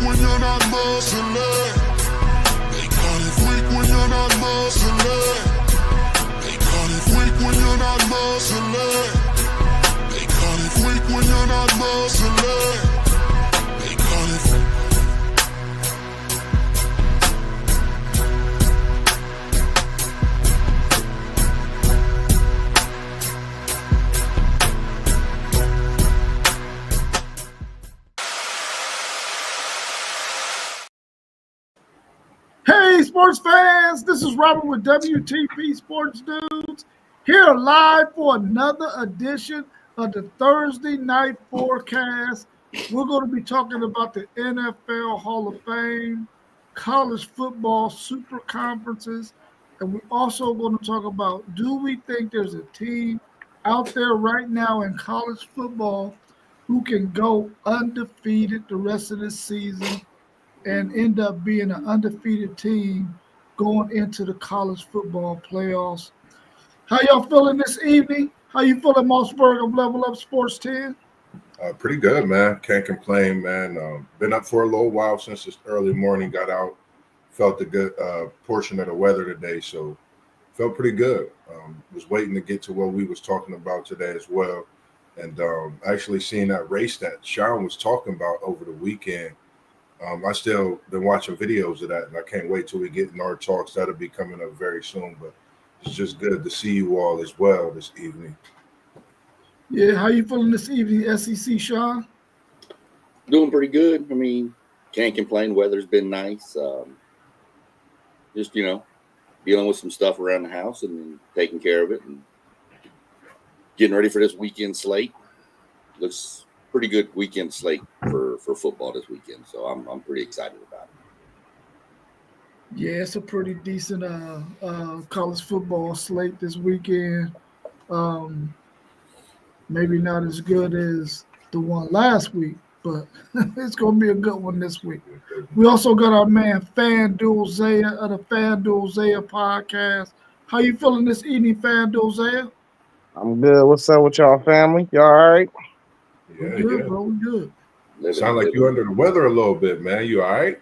when you're not muscling. They call it freak when you're not muscling. They call it freak when you're not muscling. They call it freak when you're not muscling. They call it freak. Hey, sports fans, this is Robert with WTP Sports Dudes, here live for another edition of the Thursday Night Forecast. We're going to be talking about the NFL Hall of Fame, college football super conferences, and we're also going to talk about, do we think there's a team out there right now in college football who can go undefeated the rest of this season and end up being an undefeated team going into the college football playoffs. How y'all feeling this evening? How you feeling, Mossberg of Level Up Sports 10? Pretty good, man. Can't complain, man. Been up for a little while since this early morning. Got out, felt the good portion of the weather today, so felt pretty good. Was waiting to get to what we was talking about today as well, and actually seeing that race that Sean was talking about over the weekend. I still been watching videos of that, and I can't wait till we get in our talks. That'll be coming up very soon, but it's just good to see you all as well this evening. Yeah, how you feeling this evening, SEC, Sean? Doing pretty good. I mean, can't complain. Weather's been nice. Just, dealing with some stuff around the house and taking care of it and getting ready for this weekend slate. Looks pretty good weekend slate for football this weekend, so I'm pretty excited about it. Yeah, it's a pretty decent college football slate this weekend. Maybe not as good as the one last week, but it's going to be a good one this week. We also got our man FanDuel Zaya of the FanDuel Zaya podcast. How you feeling this evening, FanDuel Zaya? I'm good. What's up with y'all, family? Y'all all right? Yeah, We're good, bro. We're good. Sound like you under the weather a little bit, man. You all right?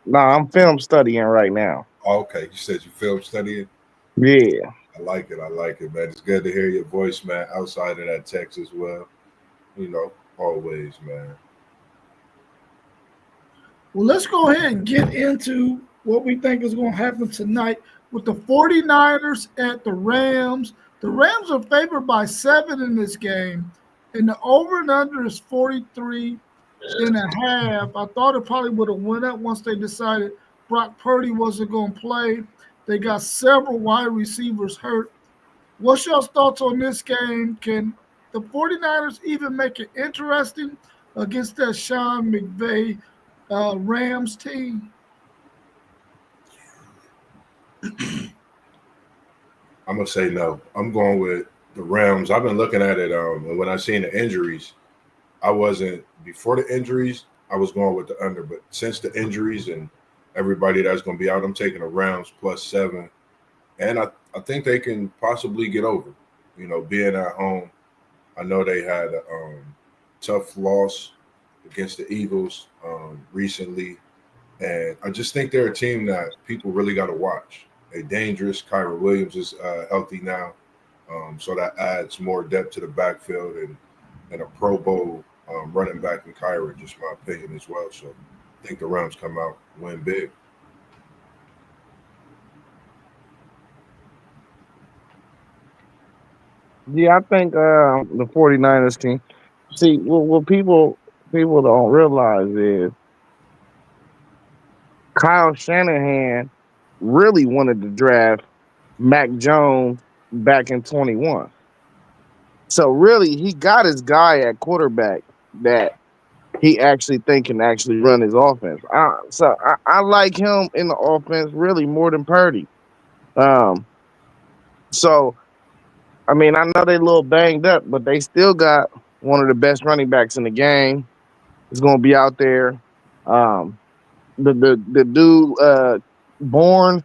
Nah, I'm film studying right now. Oh, okay. You said you film studying? Yeah. I like it, man. It's good to hear your voice, man, outside of that text as well. Always, man. Well, let's go ahead and get into what we think is going to happen tonight with the 49ers at the Rams. The Rams are favored by 7 in this game, and the over and under is 43.5. I thought it probably would have went up once they decided Brock Purdy wasn't going to play. They got several wide receivers hurt. What's your thoughts on this game? Can the 49ers even make it interesting against that Sean McVay Rams team? I'm going to say no. I'm going with the Rams. I've been looking at it, and when I seen the injuries, before the injuries, I was going with the under, but since the injuries and everybody that's going to be out, I'm taking the Rams plus 7. And I think they can possibly get over, being at home. I know they had a tough loss against the Eagles recently. And I just think they're a team that people really got to watch. They're dangerous. Kyron Williams is healthy now. So that adds more depth to the backfield and a Pro Bowl running back in Kyron, just my opinion as well. So I think the Rams come out and win big. Yeah, I think the 49ers team. See, what people don't realize is Kyle Shanahan really wanted to draft Mac Jones back in 21. So really, he got his guy at quarterback that he actually can actually run his offense. So I like him in the offense really more than Purdy. So, I mean, I know they're a little banged up, but they still got one of the best running backs in the game. Is going to be out there. The dude Bourne,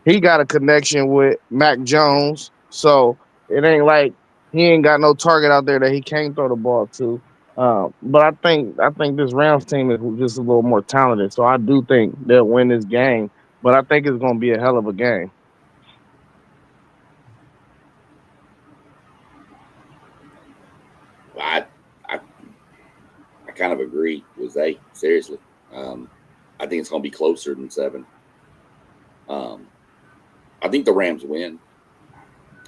he got a connection with Mac Jones, so it ain't like he ain't got no target out there that he can't throw the ball to. But I think this Rams team is just a little more talented, so I do think they'll win this game. But I think it's going to be a hell of a game. I I, I kind of agree with Zay. Seriously, I think it's going to be closer than 7. Um, I think the Rams win.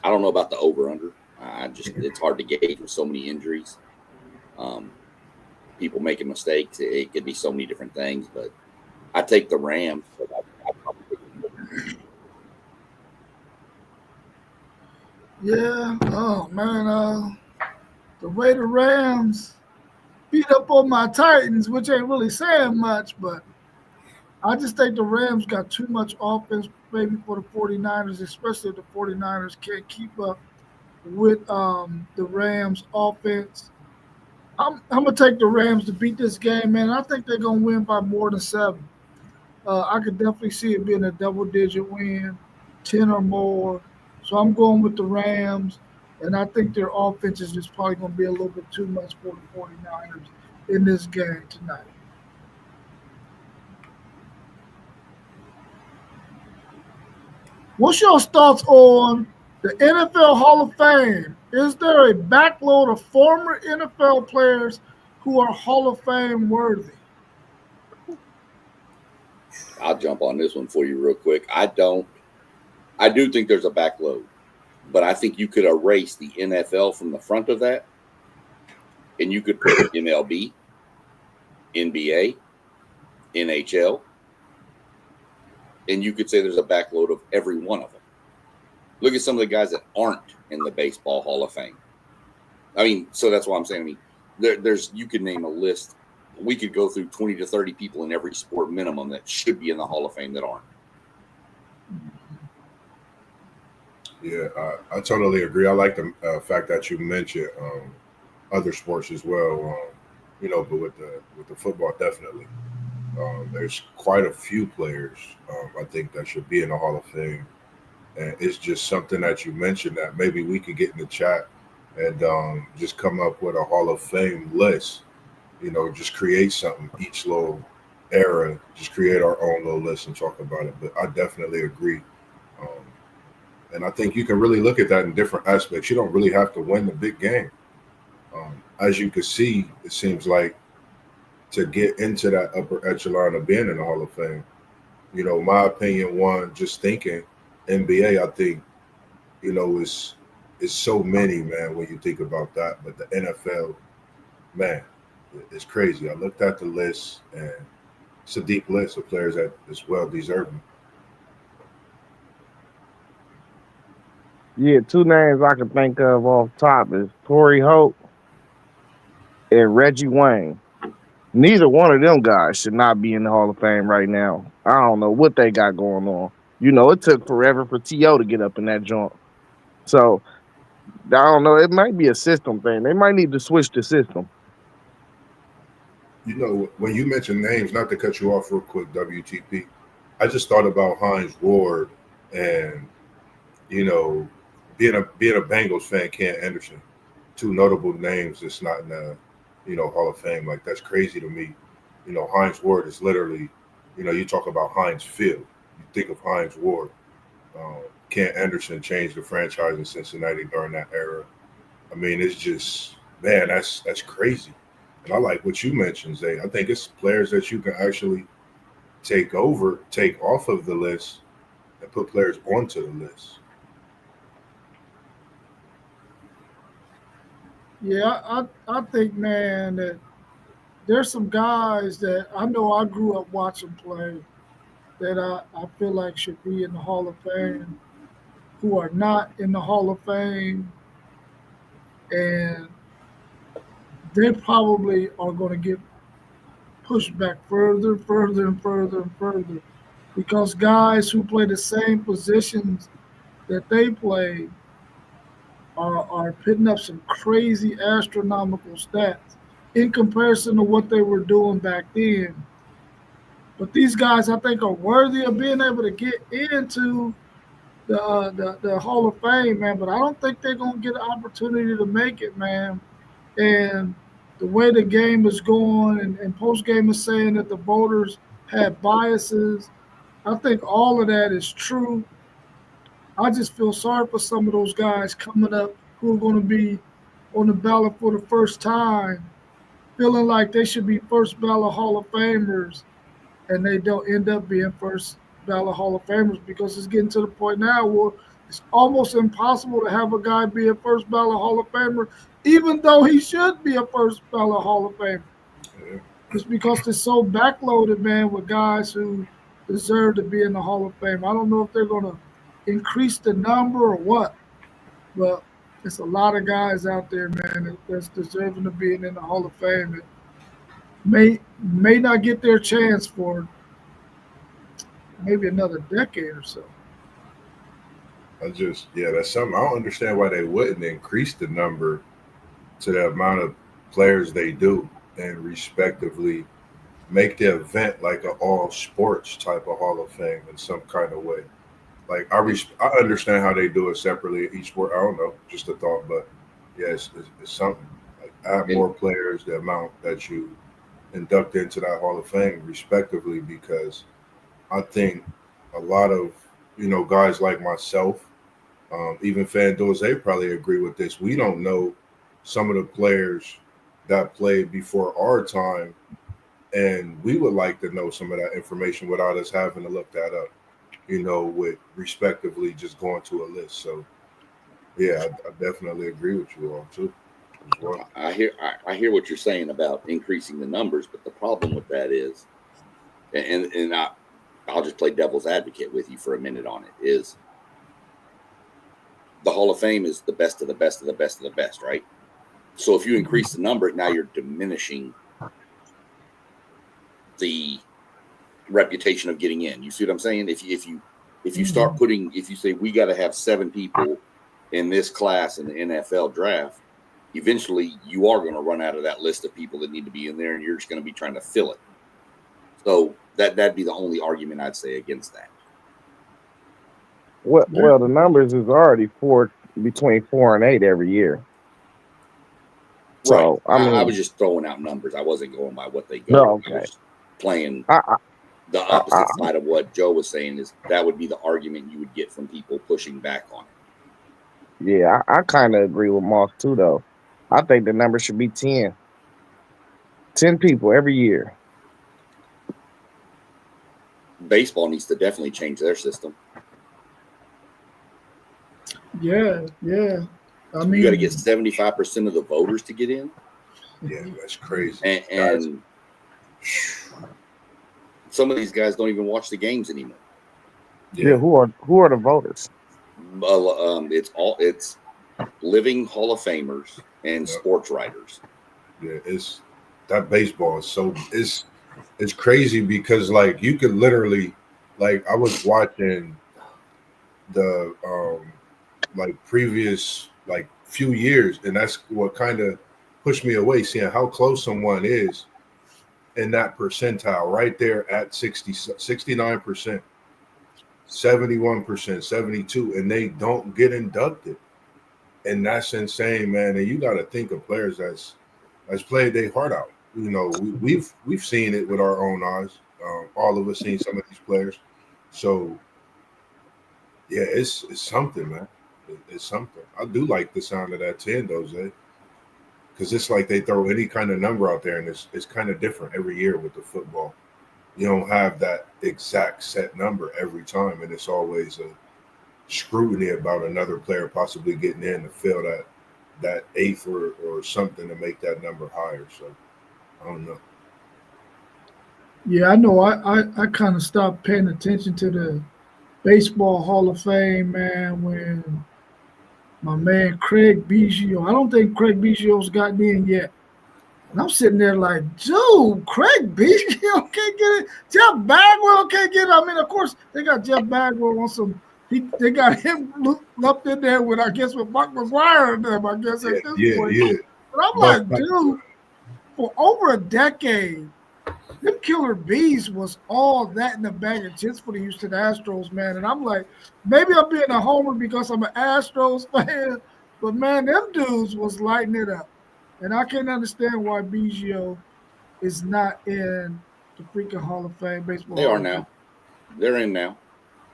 I don't know about the over under. It's hard to gauge with so many injuries. Um, People making mistakes. It could be so many different things, but I take the Rams. But I probably take Yeah. Oh man. The way the Rams beat up on my Titans, which ain't really saying much, but I just think the Rams got too much offense maybe for the 49ers, especially if the 49ers can't keep up with the Rams offense. I'm gonna take the Rams to beat this game, man. I think they're gonna win by more than 7. I could definitely see it being a double-digit win, 10 or more. So I'm going with the Rams, and I think their offense is just probably going to be a little bit too much for the 49ers in this game tonight. What's your thoughts on the NFL Hall of Fame? Is there a backload of former NFL players who are Hall of Fame worthy? I'll jump on this one for you real quick. I do think there's a backload, but I think you could erase the NFL from the front of that, and you could put MLB, NBA, NHL, and you could say there's a backload of every one of them. Look at some of the guys that aren't in the Baseball Hall of Fame. I mean, so that's why I'm saying. I mean, there's you could name a list. We could go through 20 to 30 people in every sport minimum that should be in the Hall of Fame that aren't. Yeah, I totally agree. I like the fact that you mentioned other sports as well. But with the football, definitely. There's quite a few players I think that should be in the Hall of Fame, and it's just something that you mentioned that maybe we could get in the chat and just come up with a Hall of Fame list. Just create something each little era, just create our own little list and talk about it. But I definitely agree. Um, and I think you can really look at that in different aspects. You don't really have to win the big game. As you can see, it seems like to get into that upper echelon of being in the Hall of Fame, my opinion, one, just thinking NBA, I think, is so many, man, when you think about that. But the NFL, man, it's crazy. I looked at the list, and it's a deep list of players that is well deserving. Yeah, two names I can think of off top is Torrey Holt and Reggie Wayne. Neither one of them guys should not be in the Hall of Fame right now. I don't know what they got going on. It took forever for T.O. to get up in that joint. So, I don't know. It might be a system thing. They might need to switch the system. When you mention names, not to cut you off real quick, WTP, I just thought about Hines Ward and, being a Bengals fan, Ken Anderson. Two notable names that's not in the, Hall of Fame. Like, that's crazy to me. Hines Ward is literally, you talk about Heinz Field. You think of Hines Ward. Ken Anderson changed the franchise in Cincinnati during that era. I mean, it's just, man, that's crazy. And I like what you mentioned, Zay. I think it's players that you can actually take off of the list and put players onto the list. Yeah, I think, man, that there's some guys that I know I grew up watching play that I feel like should be in the Hall of Fame who are not in the Hall of Fame, and they probably are going to get pushed back further, further, and further, and further because guys who play the same positions that they play are putting up some crazy astronomical stats in comparison to what they were doing back then. But these guys, I think, are worthy of being able to get into the Hall of Fame, man. But I don't think they're gonna get an opportunity to make it, man. And the way the game is going, and post game is saying that the voters had biases. I think all of that is true. I just feel sorry for some of those guys coming up who are going to be on the ballot for the first time, feeling like they should be first ballot Hall of Famers, and they don't end up being first ballot Hall of Famers because it's getting to the point now where it's almost impossible to have a guy be a first ballot Hall of Famer, even though he should be a first ballot Hall of Famer. Yeah. It's because they're so backloaded, man, with guys who deserve to be in the Hall of Fame. I don't know if they're going to increase the number or what, but it's a lot of guys out there, man, that's deserving of being in the Hall of Fame. It may not get their chance for maybe another decade or so. That's something. I don't understand why they wouldn't increase the number to the amount of players they do, and respectively make the event like an all sports type of Hall of Fame in some kind of way. Like I understand how they do it separately each sport. I don't know, just a thought, but yeah, it's something. Like add more players, the amount that you induct into that Hall of Fame, respectively, because I think a lot of guys like myself, even FanDuels, they probably agree with this. We don't know some of the players that played before our time, and we would like to know some of that information without us having to look that up. With respectively just going to a list. So, yeah, I definitely agree with you all too. As well. I hear what you're saying about increasing the numbers, but the problem with that is, and I'll just play devil's advocate with you for a minute on it, is the Hall of Fame is the best of the best of the best of the best, right? So if you increase the numbers, now you're diminishing the reputation of getting in. You see what I'm saying? If you start putting, if you say we got to have 7 people in this class in the NFL draft, eventually you are going to run out of that list of people that need to be in there, and you're just going to be trying to fill it. So that'd be the only argument I'd say against that. Well, the numbers is already between 4 and 8 every year. So right. I mean, I was just throwing out numbers. I wasn't going by what they go. No, okay. I was playing the opposite side of what Joe was saying. Is that would be the argument you would get from people pushing back on it. Yeah, I kind of agree with Moss too, though. I think the number should be 10. 10 people every year. Baseball needs to definitely change their system. Yeah. I mean, you got to get 75% of the voters to get in. Yeah, that's crazy. And some of these guys don't even watch the games anymore. Yeah, who are the voters? It's living Hall of Famers and sports writers. Yeah, that baseball is it's crazy because like you could literally, like I was watching the like previous like few years, and that's what kind of pushed me away, seeing how close someone is in that percentile right there at 69%, 71%, 72, and they don't get inducted. And that's insane, man. And you got to think of players that's played their heart out. We've seen it with our own eyes. All of us seen some of these players. So yeah, it's something, man. It's something. I do like the sound of that 10, though, Zay, because it's like they throw any kind of number out there, and it's kind of different every year with the football. You don't have that exact set number every time, and it's always a scrutiny about another player possibly getting in to fill that eighth or something to make that number higher. So I don't know. Yeah, I know. I kind of stopped paying attention to the Baseball Hall of Fame, man, when my man Craig Biggio, I don't think Craig Biggio's gotten in yet. And I'm sitting there like, dude, Craig Biggio can't get it. Jeff Bagwell can't get it. I mean, of course, they got Jeff Bagwell on some. They got him lumped in there with, I guess, with Mark McGwire and them, I guess, at this point. Yeah. But I'm like, dude, for over a decade, them Killer Bees was all that in a bag of chips for the Houston Astros, man. And I'm like, maybe I'm being a homer because I'm an Astros fan, but man, them dudes was lighting it up. And I can't understand why Biggio is not in the freaking Hall of Fame, baseball They Hall are of Fame. now. They're in now.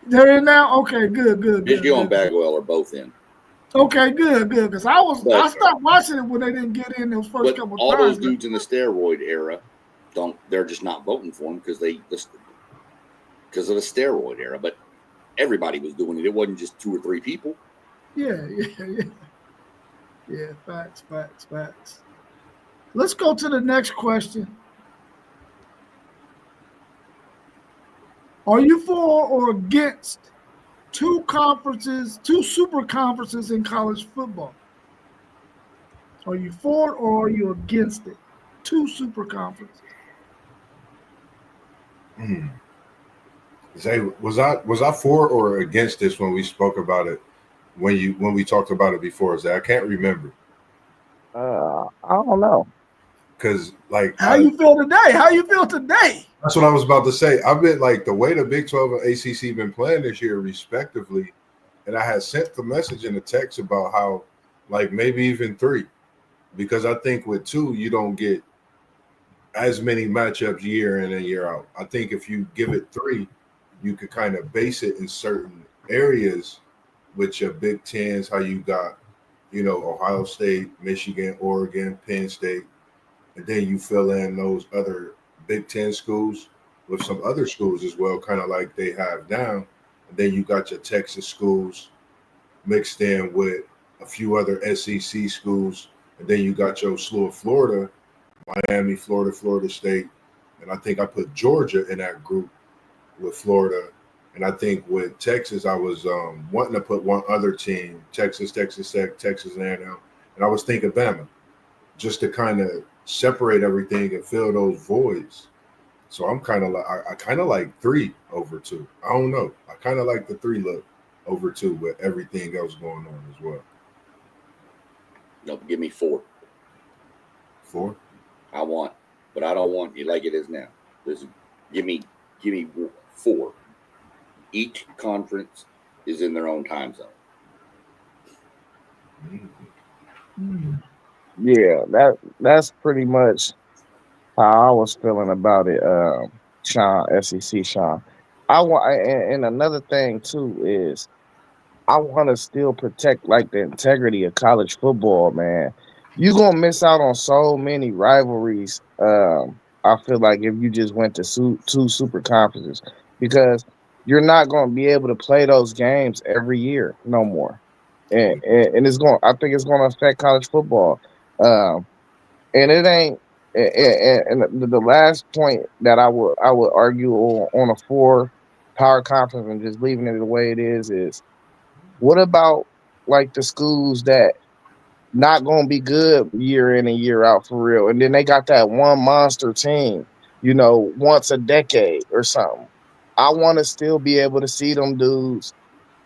They're in now? Okay, good. Biggio and Bagwell are both in. Okay, good. Because I But stopped watching it when they didn't get in those first but couple all times. those dudes in the steroid era they're just not voting for him because of the steroid era. But everybody was doing it. It wasn't just 2 or 3 people. Yeah. Facts. Let's go to the next question. Are you for or against 2 super conferences in college football? Are you for or are you against it? 2 super conferences. Zay, was I for or against this when we spoke about it? When we talked about it before, Zay, I can't remember I don't know. because like How you feel today? that's what I was about to say. I've been like the way the Big 12 and ACC been playing this year, respectively, and I had sent the message in the text about how like maybe even 3, because I think with 2 you don't get as many matchups year in and year out. I think if you give it 3, you could kind of base it in certain areas with your Big Tens, how you got, Ohio State, Michigan, Oregon, Penn State, and then you fill in those other Big Ten schools with some other schools as well, kind of like they have now. And then you got your Texas schools mixed in with a few other SEC schools, and then you got your slew of Florida, Miami, Florida State, and I think I put Georgia in that group with Florida. And I think with Texas, I was wanting to put one other team, Texas Tech, Texas A&M, and I was thinking Bama, just to kind of separate everything and fill those voids. So I'm kind of like, I kind of like 3 over 2. I don't know. I kind of like the 3 look over 2 with everything else going on as well. No, give me 4. 4? But I don't want it like it is now. Give me 4. Each conference is in their own time zone. Yeah, that's pretty much how I was feeling about it, Sean, SEC Sean. I want, and another thing too is I want to still protect like the integrity of college football, man. You're gonna miss out on so many rivalries. I feel like if you just went to 2 super conferences, because you're not gonna be able to play those games every year no more, and it's going. I think it's gonna affect college football. Um, and it ain't. And the last point that I would argue on a 4 power conference and just leaving it the way it is what about like the schools that not gonna be good year in and year out for real, and then they got that one monster team, once a decade or something. I want to still be able to see them dudes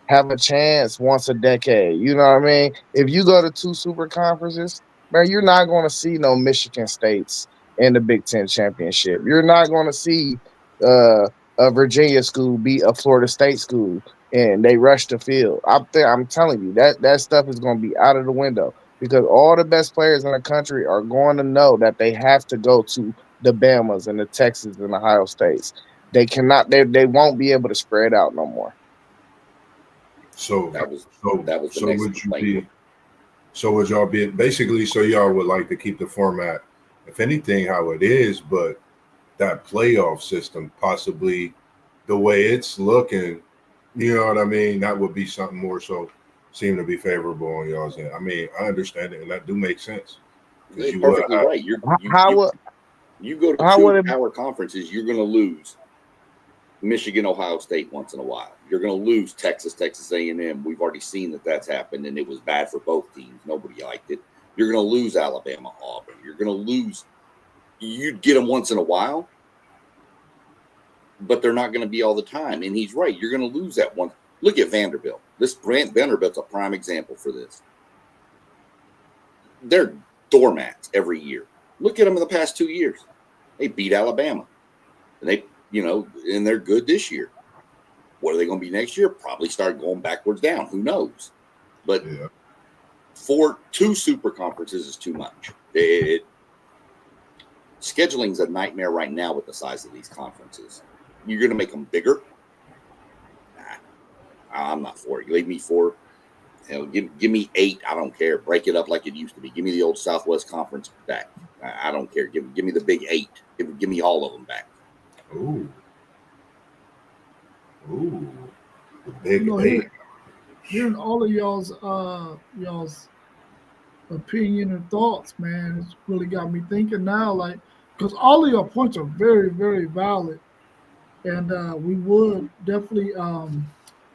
have a chance once a decade. You know what I mean? If you go to 2 super conferences, man, you're not going to see no Michigan States in the Big Ten championship. You're not going to see a Virginia school beat a Florida State school and they rush the field. I'm telling you that stuff is going to be out of the window because all the best players in the country are going to know that they have to go to the Bamas and the Texas and Ohio States. They cannot. They won't be able to spread out no more. So that was the next would you complaint. be? So would y'all be basically? So y'all would like to keep the format, if anything, how it is, but that playoff system possibly the way it's looking. You know what I mean? That would be something more so seem to be favorable on y'all's end. I mean, I understand it, and that do make sense. You're perfectly right. You go to how 2 power conferences, you're going to lose Michigan, Ohio State once in a while. You're going to lose Texas A&M. We've already seen that that's happened, and it was bad for both teams. Nobody liked it. You're going to lose Alabama, Auburn. You're going to lose. You'd get them once in a while, but they're not going to be all the time. And he's right. You're going to lose that one. Look at Vanderbilt. Vanderbilt's a prime example for this. They're doormats every year. Look at them in the past 2 years. They beat Alabama, and and they're good this year. What are they going to be next year? Probably start going backwards down. Who knows? But for 2 super conferences is too much. Scheduling's a nightmare right now with the size of these conferences. You're going to make them bigger? Nah, I'm not for it. You leave me 4. Give me 8. I don't care. Break it up like it used to be. Give me the old Southwest Conference back. I don't care. Give me the big 8. Give me all of them back. Ooh. The big 8. Hearing all of y'all's opinion and thoughts, man, it's really got me thinking now. Like, because all of your points are very, very valid, and we would definitely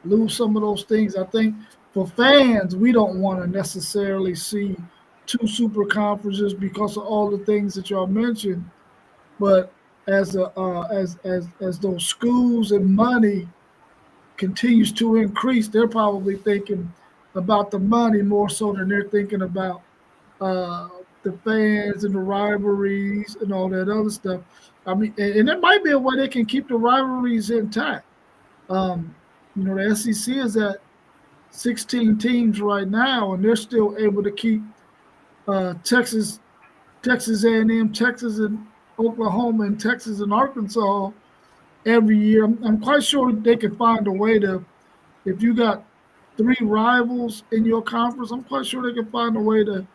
lose some of those things. I think for fans, we don't want to necessarily see 2 super conferences because of all the things that y'all mentioned. But as those schools and money continues to increase, they're probably thinking about the money more so than they're thinking about uh, the fans and the rivalries and all that other stuff. I mean, and it might be a way they can keep the rivalries intact. The SEC is at 16 teams right now, and they're still able to keep Texas A&M, Texas and Oklahoma, and Texas and Arkansas every year. I'm quite sure they can find a way to, if you got 3 rivals in your conference, I'm quite sure they can find a way to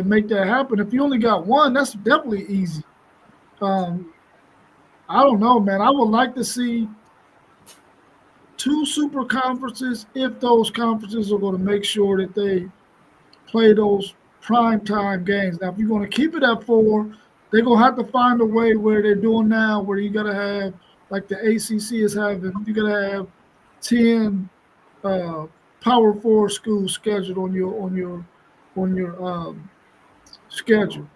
make that happen. If you only got 1, that's definitely easy. I don't know, man. I would like to see 2 super conferences if those conferences are going to make sure that they play those prime time games. Now, if you're going to keep it at 4, they're going to have to find a way where they're doing now, where you got to have, like the ACC is having, you got to have 10 Power 4 schools scheduled on your schedule.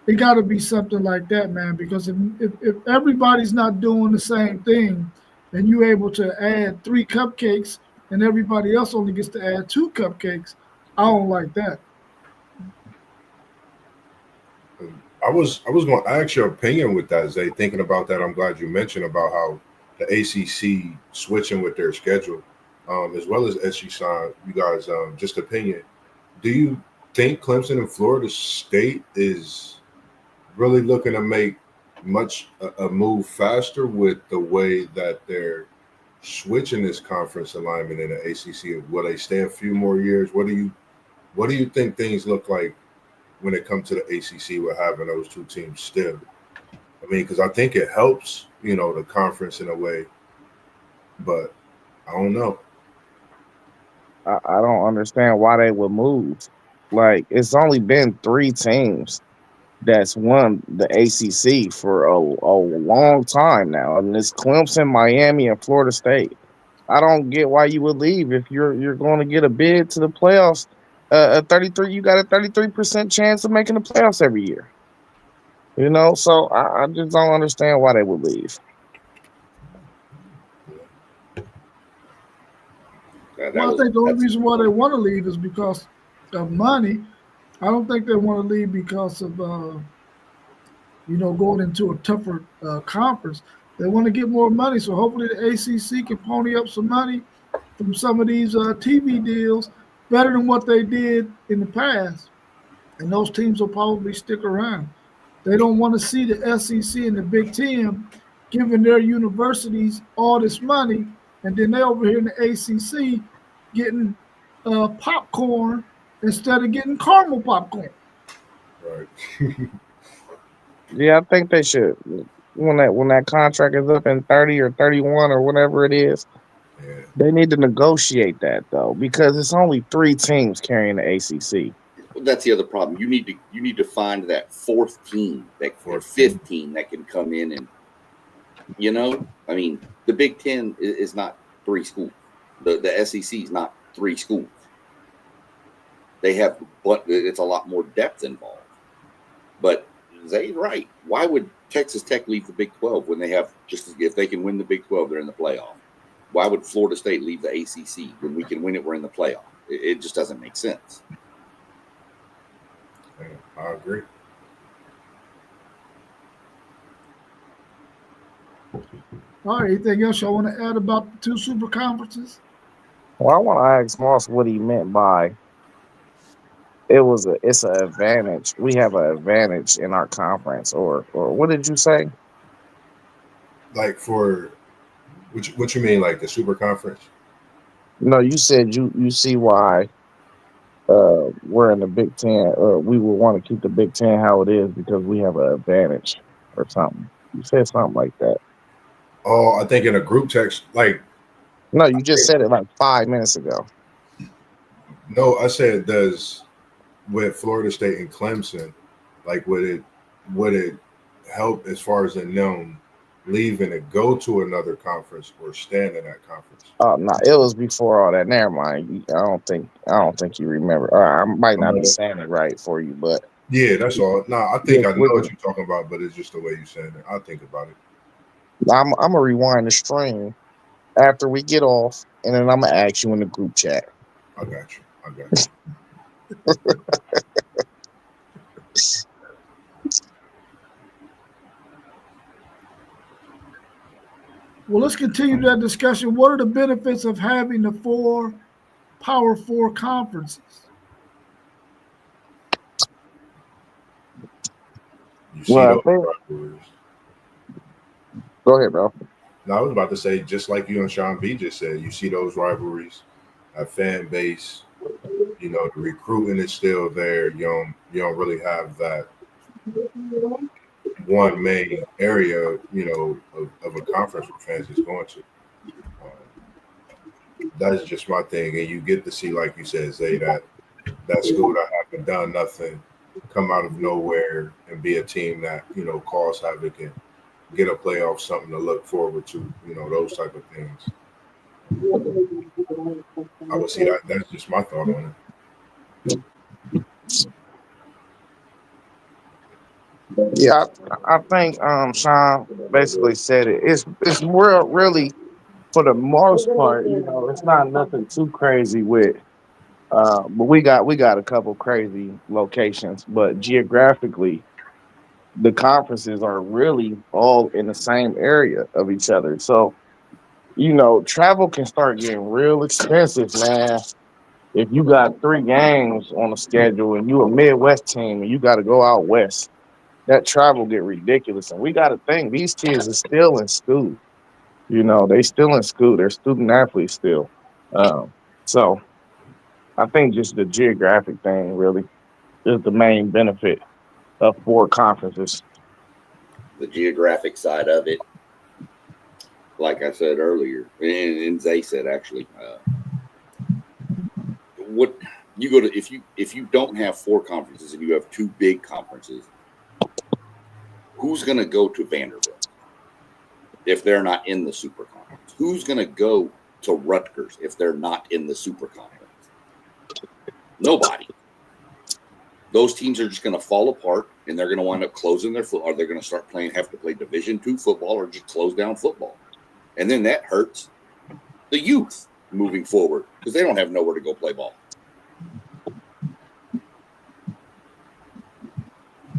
It got to be something like that, man. Because if everybody's not doing the same thing, and you're able to add 3 cupcakes, and everybody else only gets to add 2 cupcakes, I don't like that. I was going to ask your opinion with that, Zay. Thinking about that, I'm glad you mentioned about how the ACC switching with their schedule, as well as SC you guys, just opinion. Do you think Clemson and Florida State is really looking to make much a move faster with the way that they're switching this conference alignment in the ACC? Will they stay a few more years? What do you think things look like when it comes to the ACC with having those 2 teams still? I mean, because I think it helps, the conference in a way, but I don't know. I don't understand why they would move. Like, it's only been 3 teams that's won the ACC for a long time now, and it's Clemson, Miami, and Florida State. I don't get why you would leave if you're going to get a bid to the playoffs. You got a 33% chance of making the playoffs every year. So I just don't understand why they would leave. Well, I think the only reason why they want to leave is because of money. I don't think they want to leave because of going into a tougher conference. They want to get more money, so hopefully the ACC can pony up some money from some of these TV deals better than what they did in the past, and those teams will probably stick around. They don't want to see the SEC and the Big Ten giving their universities all this money, and then they over here in the ACC getting popcorn instead of getting caramel popcorn. Right. Yeah, I think they should. When that contract is up in 30 or 31 or whatever it is, Yeah. they need to negotiate that though, because it's only 3 teams carrying the ACC. That's the other problem. You need to find that 4th team, that 5th team that can come in and, I mean, the Big Ten is not 3 schools. The SEC is not 3 schools. They have, but it's a lot more depth involved. But Zay's right. Why would Texas Tech leave the Big 12 when they have if they can win the Big 12, they're in the playoff? Why would Florida State leave the ACC when we can win it? We're in the playoff. It just doesn't make sense. Yeah, I agree. All right, anything else y'all want to add about the 2 super conferences? Well, I want to ask Moss what he meant by it's an advantage. We have an advantage in our conference, or what did you say? Like for what you mean, like the super conference? No, you said you see why we're in the Big Ten. We would want to keep the Big Ten how it is because we have an advantage or something. You said something like that. Oh, I think in a group text, like No, you just said it like 5 minutes ago. no, I said does with Florida State and Clemson, like would it help as far as in them leaving to go to another conference or staying in that conference? Oh no, it was before all that. Never mind. I don't think you remember. I might not be saying it right for you, but Yeah, that's all. No, I think with, I know with what you're talking about, but it's just the way you're saying it. I'll think about it. I'm gonna rewind the stream after we get off, and then I'm gonna ask you in the group chat. I got you. I got Well, let's continue that discussion. What are the benefits of having the four Power Four conferences? you. You see Well, I those think. rivalries. Go ahead, bro. Now, I was about to say, just like you and Sean B just said, you see those rivalries, a fan base, the recruiting is still there. You don't really have that one main area, of a conference where fans is going to. That's just my thing. And you get to see, like you said, Zay, that school that haven't done nothing come out of nowhere and be a team that, cause havoc and get a playoff, something to look forward to, those type of things. I would see that. That's just my thought on Yeah, I think Sean basically said it. It's really for the most part, it's not nothing too crazy with. But we got a couple crazy locations, but geographically, the conferences are really all in the same area of each other. So travel can start getting real expensive, man. If you got 3 games on the schedule and you a Midwest team and you got to go out west, that travel get ridiculous. And we got to think these kids are still in school. They still in school. They're student athletes still. So I think just the geographic thing really is the main benefit of 4 conferences. The geographic side of it, like I said earlier, and Zay said actually, what you go to if you don't have 4 conferences and you have 2 big conferences, who's going to go to Vanderbilt if they're not in the super conference? Who's going to go to Rutgers if they're not in the super conference? Nobody. Those teams are just going to fall apart, and they're going to wind up closing their foot, or they're going to have to play Division II football, or just close down football, and then that hurts the youth moving forward because they don't have nowhere to go play ball.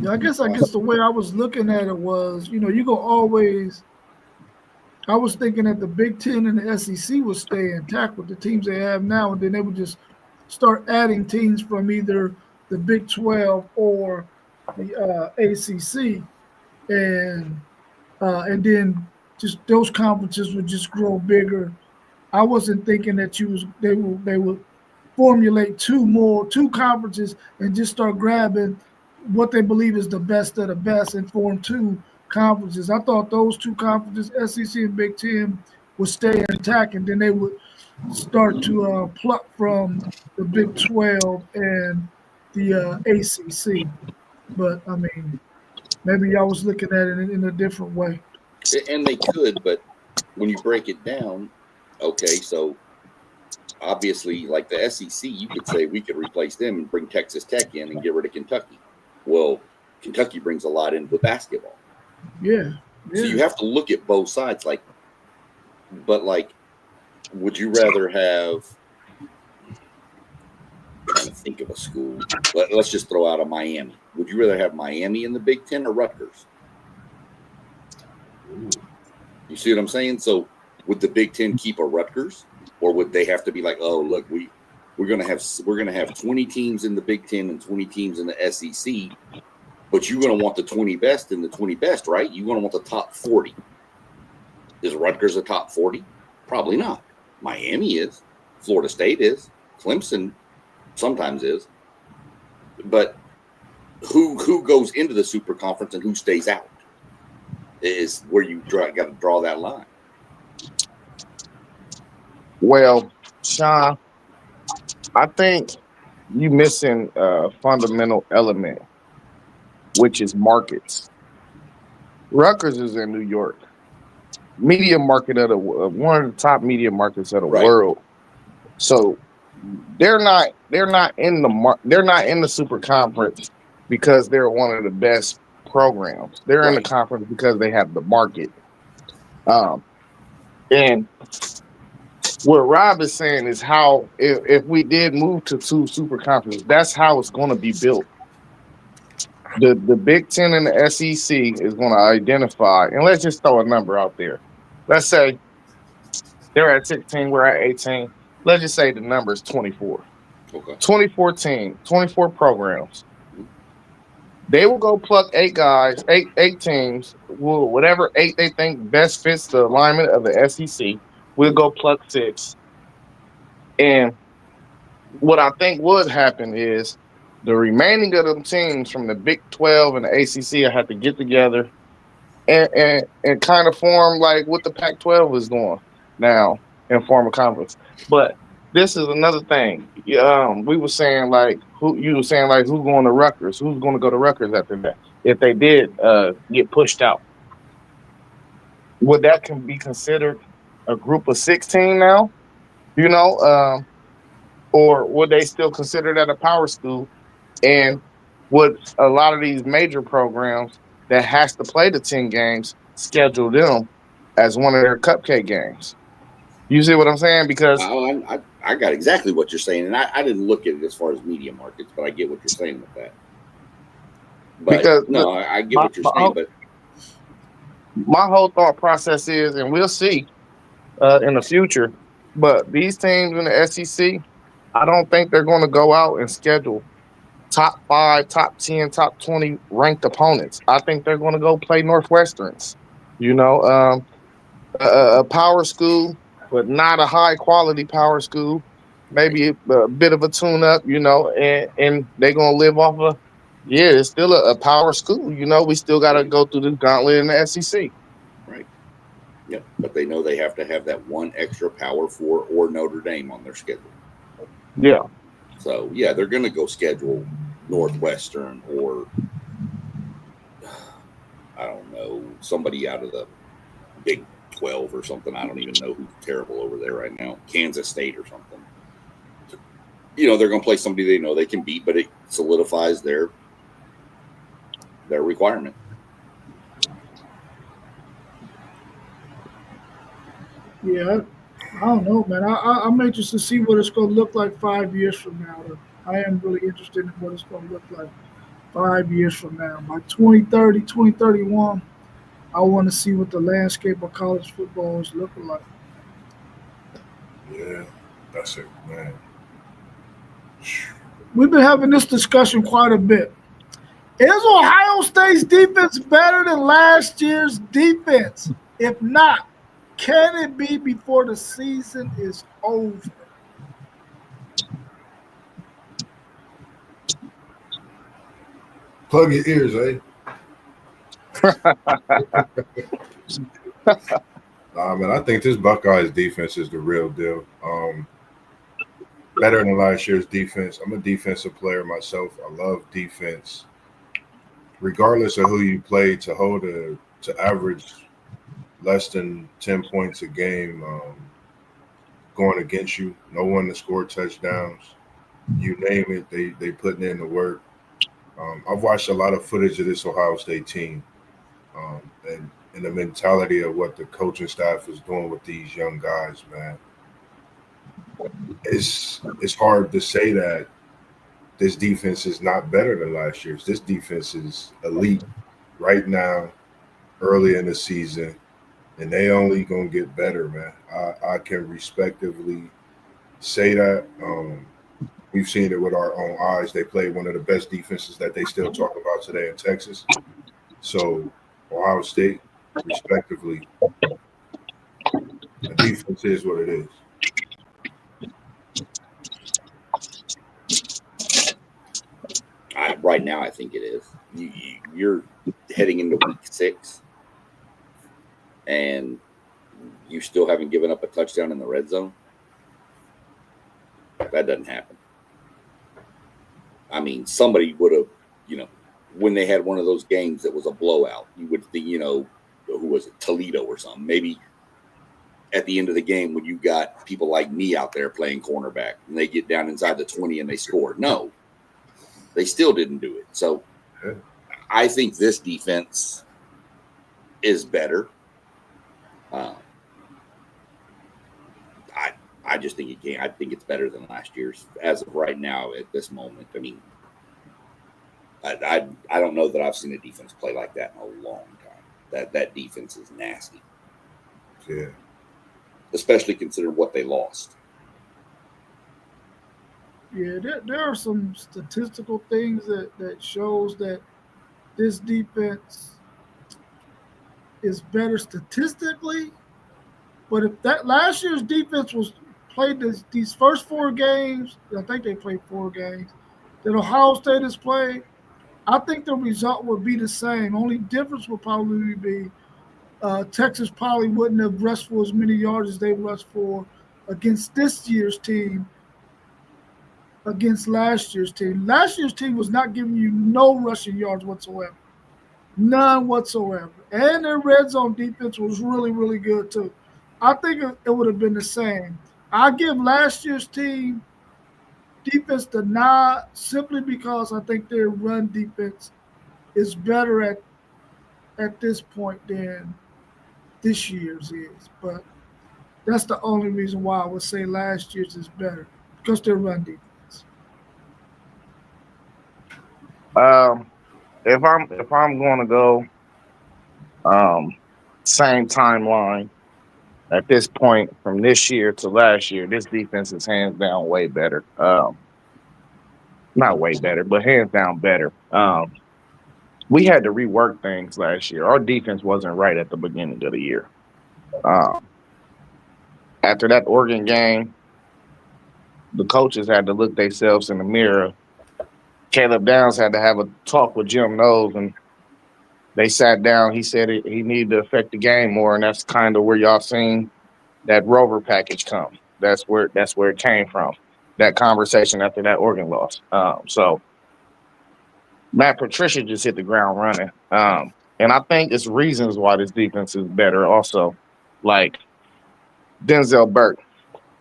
Yeah, I guess the way I was looking at it was, you go always. I was thinking that the Big Ten and the SEC would stay intact with the teams they have now, and then they would just start adding teams from either the Big 12 or the ACC, and then just those conferences would just grow bigger. I wasn't thinking that they would formulate two conferences and just start grabbing what they believe is the best of the best and form 2 conferences. I thought those 2 conferences, SEC and Big Ten, would stay intact, and then they would start to pluck from the Big 12 and the ACC. But I mean, maybe y'all was looking at it in a different way. And they could, but when you break it down, okay, so obviously, like the SEC, you could say we could replace them and bring Texas Tech in and get rid of Kentucky. Well, Kentucky brings a lot in with basketball. Yeah. So you have to look at both sides. Would you rather have? I'm trying to think of a school. Let's just throw out a Miami. Would you rather have Miami in the Big Ten or Rutgers? You see what I'm saying? So would the Big Ten keep a Rutgers, or would they have to be like, oh, look, we're gonna have 20 teams in the Big Ten and 20 teams in the SEC, but you're gonna want the 20 best in the 20 best, right? You're gonna want the top 40. Is Rutgers a top 40? Probably not. Miami is. Florida State is. Clemson sometimes is. But who goes into the super conference and who stays out is where you got to draw that line. Well, Sean, I think you missing a fundamental element, which is markets. Rutgers is in New York, media market of the one of the top media markets of the world. So they're not in the super conference because they're one of the best programs. They're in the conference because they have the market. And what Rob is saying is how if we did move to 2 super conferences, that's how it's going to be built. The Big Ten and the SEC is going to identify, and let's just throw a number out there. Let's say they're at 16, we're at 18. Let's just say the number is 24. Okay. 24 programs. They will go pluck 8 guys, eight teams, whatever 8 they think best fits the alignment of the SEC. We'll go pluck 6. And what I think would happen is the remaining of them teams from the Big 12 and the ACC have to get together and kind of form like what the Pac-12 is doing now and form a conference. But this is another thing. We were saying who's going to Rutgers? Who's going to go to Rutgers after that? If they did get pushed out, would that can be considered a group of 16 now? Or would they still consider that a power school? And would a lot of these major programs that has to play the 10 games schedule them as one of their cupcake games? You see what I'm saying? Because I got exactly what you're saying, and I didn't look at it as far as media markets, but I get what you're saying with that. But because I get what you're saying. But my whole thought process is, and we'll see in the future, but these teams in the SEC, I don't think they're going to go out and schedule top 5, top 10, top 20 ranked opponents. I think they're going to go play Northwesterns, a power school, but not a high quality power school. Maybe a bit of a tune up, and they're going to live off of, it's still a power school. We still got to go through the gauntlet in the SEC. Right. Yeah, but they know they have to have that one extra Power 4 or Notre Dame on their schedule. Yeah. So, they're going to go schedule Northwestern or, I don't know, somebody out of the Big 12 or something. I don't even know who's terrible over there right now. Kansas State or something. They're going to play somebody they know they can beat, but it solidifies their requirement. Yeah, I don't know, man. I'm anxious to see what it's going to look like 5 years from now. I am really interested in what it's going to look like 5 years from now. By 2030, 2031, I want to see what the landscape of college football is looking like. Yeah, that's it, man. We've been having this discussion quite a bit. Is Ohio State's defense better than last year's defense? If not, can it be before the season is over? Plug your ears, Nah, man, I think this Buckeyes defense is the real deal. Better than last year's defense. I'm a defensive player myself. I love defense. Regardless of who you play, to average less than 10 points a game going against you, no one to score touchdowns. You name it, they putting in the work. I've watched a lot of footage of this Ohio State team and the mentality of what the coaching staff is doing with these young guys, man. It's hard to say that this defense is not better than last year's. This defense is elite right now, early in the season, and they only gonna get better, man. I can respectively say that. We've seen it with our own eyes. They played one of the best defenses that they still talk about today in Texas. So Ohio State, respectively, the defense is what it is. Right now, I think it is. You're heading into week 6, and you still haven't given up a touchdown in the red zone. That doesn't happen. I mean, somebody would have, when they had one of those games that was a blowout, you would think, who was it, Toledo or something? Maybe at the end of the game when you got people like me out there playing cornerback and they get down inside the 20 and they score. No, they still didn't do it. So I think this defense is better. I just think I think it's better than last year's as of right now at this moment. I mean, I don't know that I've seen a defense play like that in a long time. That defense is nasty. Yeah. Especially considering what they lost. Yeah, there are some statistical things that shows that this defense is better statistically. But if that last year's defense was played these first 4 games, I think they played 4 games, that Ohio State has played, I think the result would be the same. Only difference would probably be Texas probably wouldn't have rushed for as many yards as they rushed for against this year's team against last year's team. Last year's team was not giving you no rushing yards whatsoever. None whatsoever. And their red zone defense was really, really good too. I think it would have been the same. I give last year's team defense the nod simply because I think their run defense is better at this point than this year's is. But that's the only reason why I would say last year's is better, because their run defense. If I'm going to go same timeline at this point from this year to last year, this defense is hands down way better. Not way better, but hands down better. We had to rework things last year. Our defense wasn't right at the beginning of the year. After that Oregon game, the coaches had to look themselves in the mirror. Caleb Downs had to have a talk with Jim Knowles, and they sat down. He said he needed to affect the game more, and that's kind of where y'all seen that Rover package come. That's where it came from. That conversation after that Oregon loss. So Matt Patricia just hit the ground running, and I think it's reasons why this defense is better. Also, like Denzel Burke,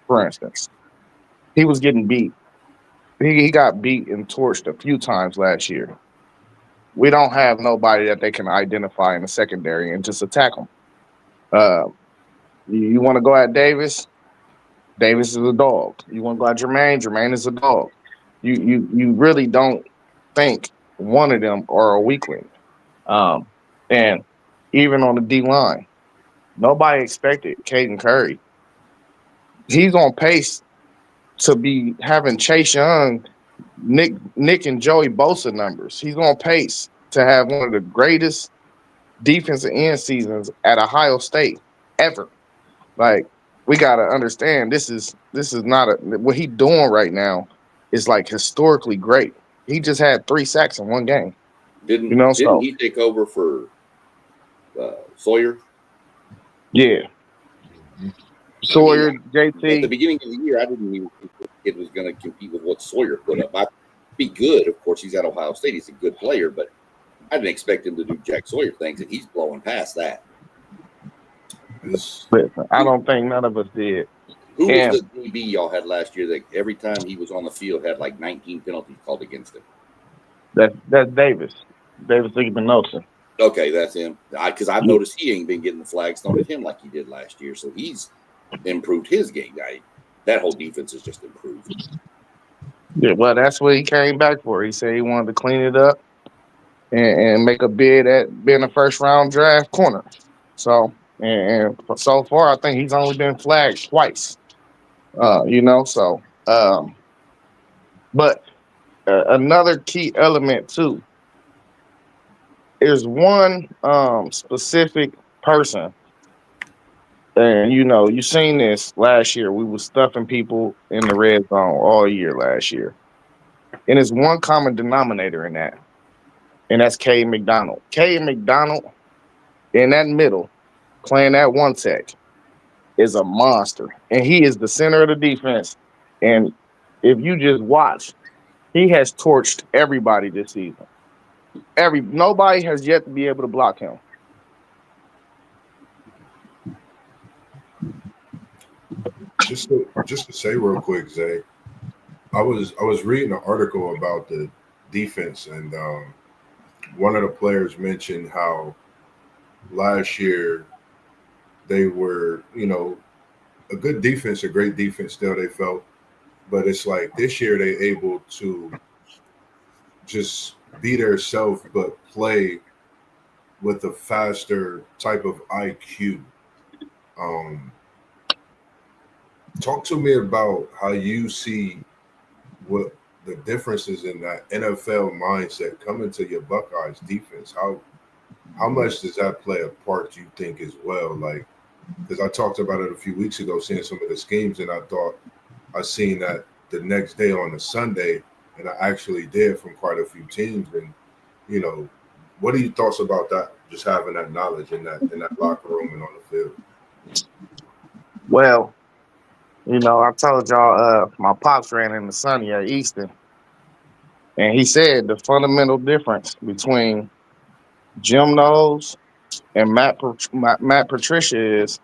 for instance, he was getting beat. He got beat and torched a few times last year. We don't have nobody that they can identify in the secondary and just attack them. You want to go at Davis? Davis is a dog. You want to go at Jermaine? Jermaine is a dog. You really don't think one of them are a weakling. And even on the D line, nobody expected Caden Curry. He's on pace to be having Chase Young, Nick and Joey Bosa numbers. He's on pace to have one of the greatest defensive end seasons at Ohio State ever. Like, we gotta understand this is not what he's doing right now is like historically great. He just had 3 sacks in one game. Didn't he take over for Sawyer? Yeah. Sawyer, JT. At the beginning of the year, I didn't even think it was going to compete with what Sawyer put up. I'd be good. Of course, he's at Ohio State. He's a good player, but I didn't expect him to do Jack Sawyer things, and he's blowing past that. Listen, I don't think none of us did. Who was the DB y'all had last year that every time he was on the field had like 19 penalties called against him? That's Davis. Davis Igbenogson. Okay, that's him. Because I've noticed he ain't been getting the flags thrown at him like he did last year, so he's improved his game. That whole defense has just improved. Yeah, well, that's what he came back for. He said he wanted to clean it up and make a bid at being a first-round draft corner. So, and so far, I think he's only been flagged twice. So But another key element too is one specific person. And you seen this last year. We was stuffing people in the red zone all year last year. And there's one common denominator in that, and that's K McDonald. K McDonald in that middle, playing that one tech, is a monster. And he is the center of the defense. And if you just watch, he has torched everybody this season. Nobody has yet to be able to block him. Just to say real quick, Zay, I was reading an article about the defense, and one of the players mentioned how last year they were, a good defense, a great defense still they felt, but it's like this year they able to just be their self but play with a faster type of IQ. Talk to me about how you see what the differences in that NFL mindset coming to your Buckeyes defense. How much does that play a part, you think, as well? Like, because I talked about it a few weeks ago, seeing some of the schemes, and I thought I seen that the next day on a Sunday, and I actually did from quite a few teams. And what are your thoughts about that? Just having that knowledge in that locker room and on the field. Well, I told y'all my pops ran in the Sunny at Easton, and he said the fundamental difference between Jim Knowles and Matt Patricia is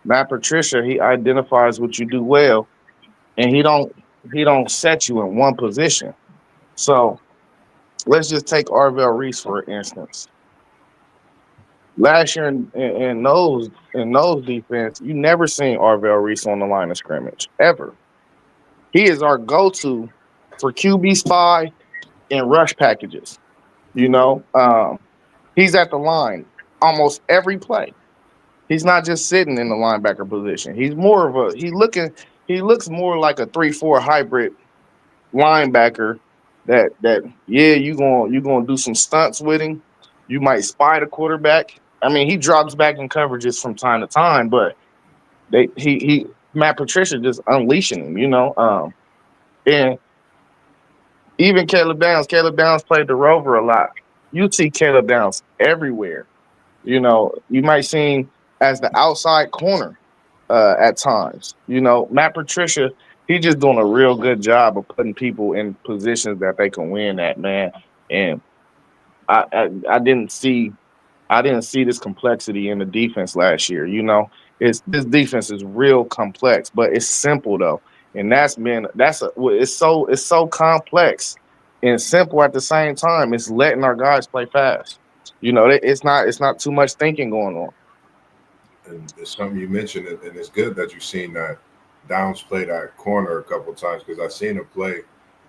Matt Patricia. He identifies what you do well, and he don't set you in one position. So let's just take Arvell Reese for instance. Last year in those defense, you never seen Arvell Reese on the line of scrimmage ever. He is our go-to for QB spy and rush packages. He's at the line almost every play. He's not just sitting in the linebacker position. He's more of he looks more like a 3-4 hybrid linebacker that you gonna do some stunts with him. You might spy the quarterback. I mean, he drops back in coverages from time to time, but Matt Patricia just unleashing him, and even Caleb Downs. Caleb Downs played the rover a lot. You see Caleb Downs everywhere. You might see him as the outside corner at times. Matt Patricia, he's just doing a real good job of putting people in positions that they can win at, man. And I didn't see this complexity in the defense last year. This defense is real complex, but it's simple though. And it's so complex and simple at the same time. It's letting our guys play fast. It's not too much thinking going on. And it's something you mentioned, and it's good that you've seen that Downs play that corner a couple times, because I've seen him play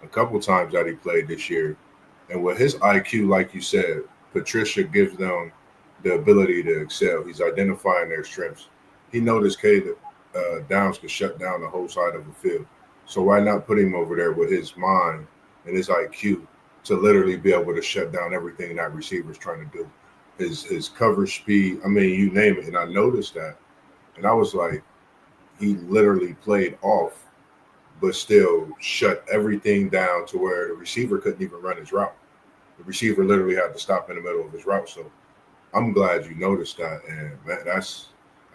a couple times that he played this year. And with his IQ, like you said, Patricia gives them the ability to excel. He's identifying their strengths. He noticed that Downs could shut down the whole side of the field. So why not put him over there with his mind and his IQ to literally be able to shut down everything that receiver's trying to do? His coverage speed, I mean, you name it. And I noticed that. And I was like, he literally played off, but still shut everything down to where the receiver couldn't even run his route. The receiver literally had to stop in the middle of his route. So I'm glad you noticed that. And man, that's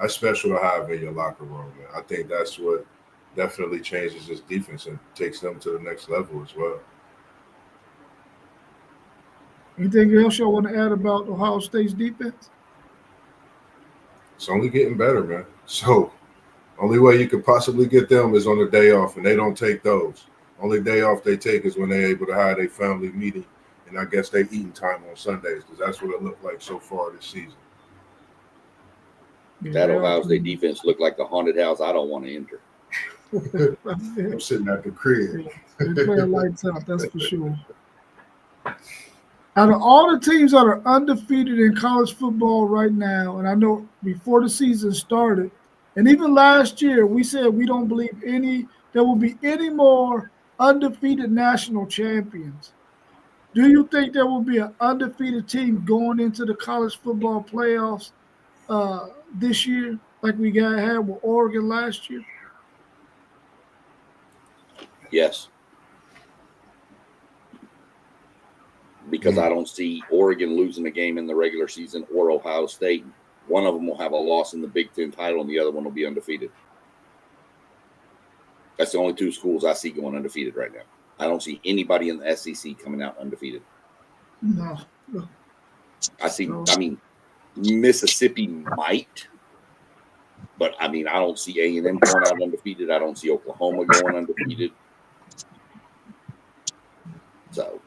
special to have in your locker room, man. I think that's what definitely changes this defense and takes them to the next level as well. Anything else y'all want to add about Ohio State's defense? It's only getting better, man. So only way you could possibly get them is on the day off, and they don't take those. Only day off they take is when they're able to have a family meeting, and I guess they eating time on Sundays, because that's what it looked like so far this season. That Ohio State defense looked like the haunted house I don't want to enter. I'm sitting at the crib. They play lights out, that's for sure. Out of all the teams that are undefeated in college football right now, and I know before the season started, and even last year, we said we don't believe there will be any more undefeated national champions. Do you think there will be an undefeated team going into the college football playoffs this year, like we had with Oregon last year? Yes, because I don't see Oregon losing a game in the regular season or Ohio State. One of them will have a loss in the Big Ten title, and the other one will be undefeated. That's the only two schools I see going undefeated right now. I don't see anybody in the SEC coming out undefeated. No. I mean, Mississippi might, but I mean, I don't see A&M going out undefeated. I don't see Oklahoma going undefeated. So,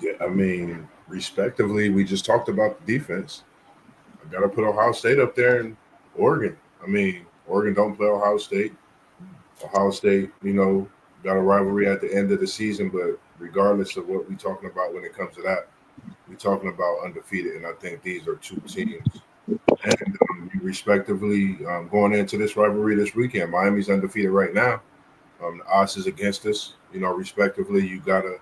Yeah, I mean, respectively, we just talked about the defense. I got to put Ohio State up there and Oregon. I mean, Oregon don't play Ohio State. Ohio State, got a rivalry at the end of the season, but regardless of what we're talking about when it comes to that, we're talking about undefeated, and I think these are two teams. And respectively, going into this rivalry this weekend, Miami's undefeated right now. The odds is against us. Respectively, you got to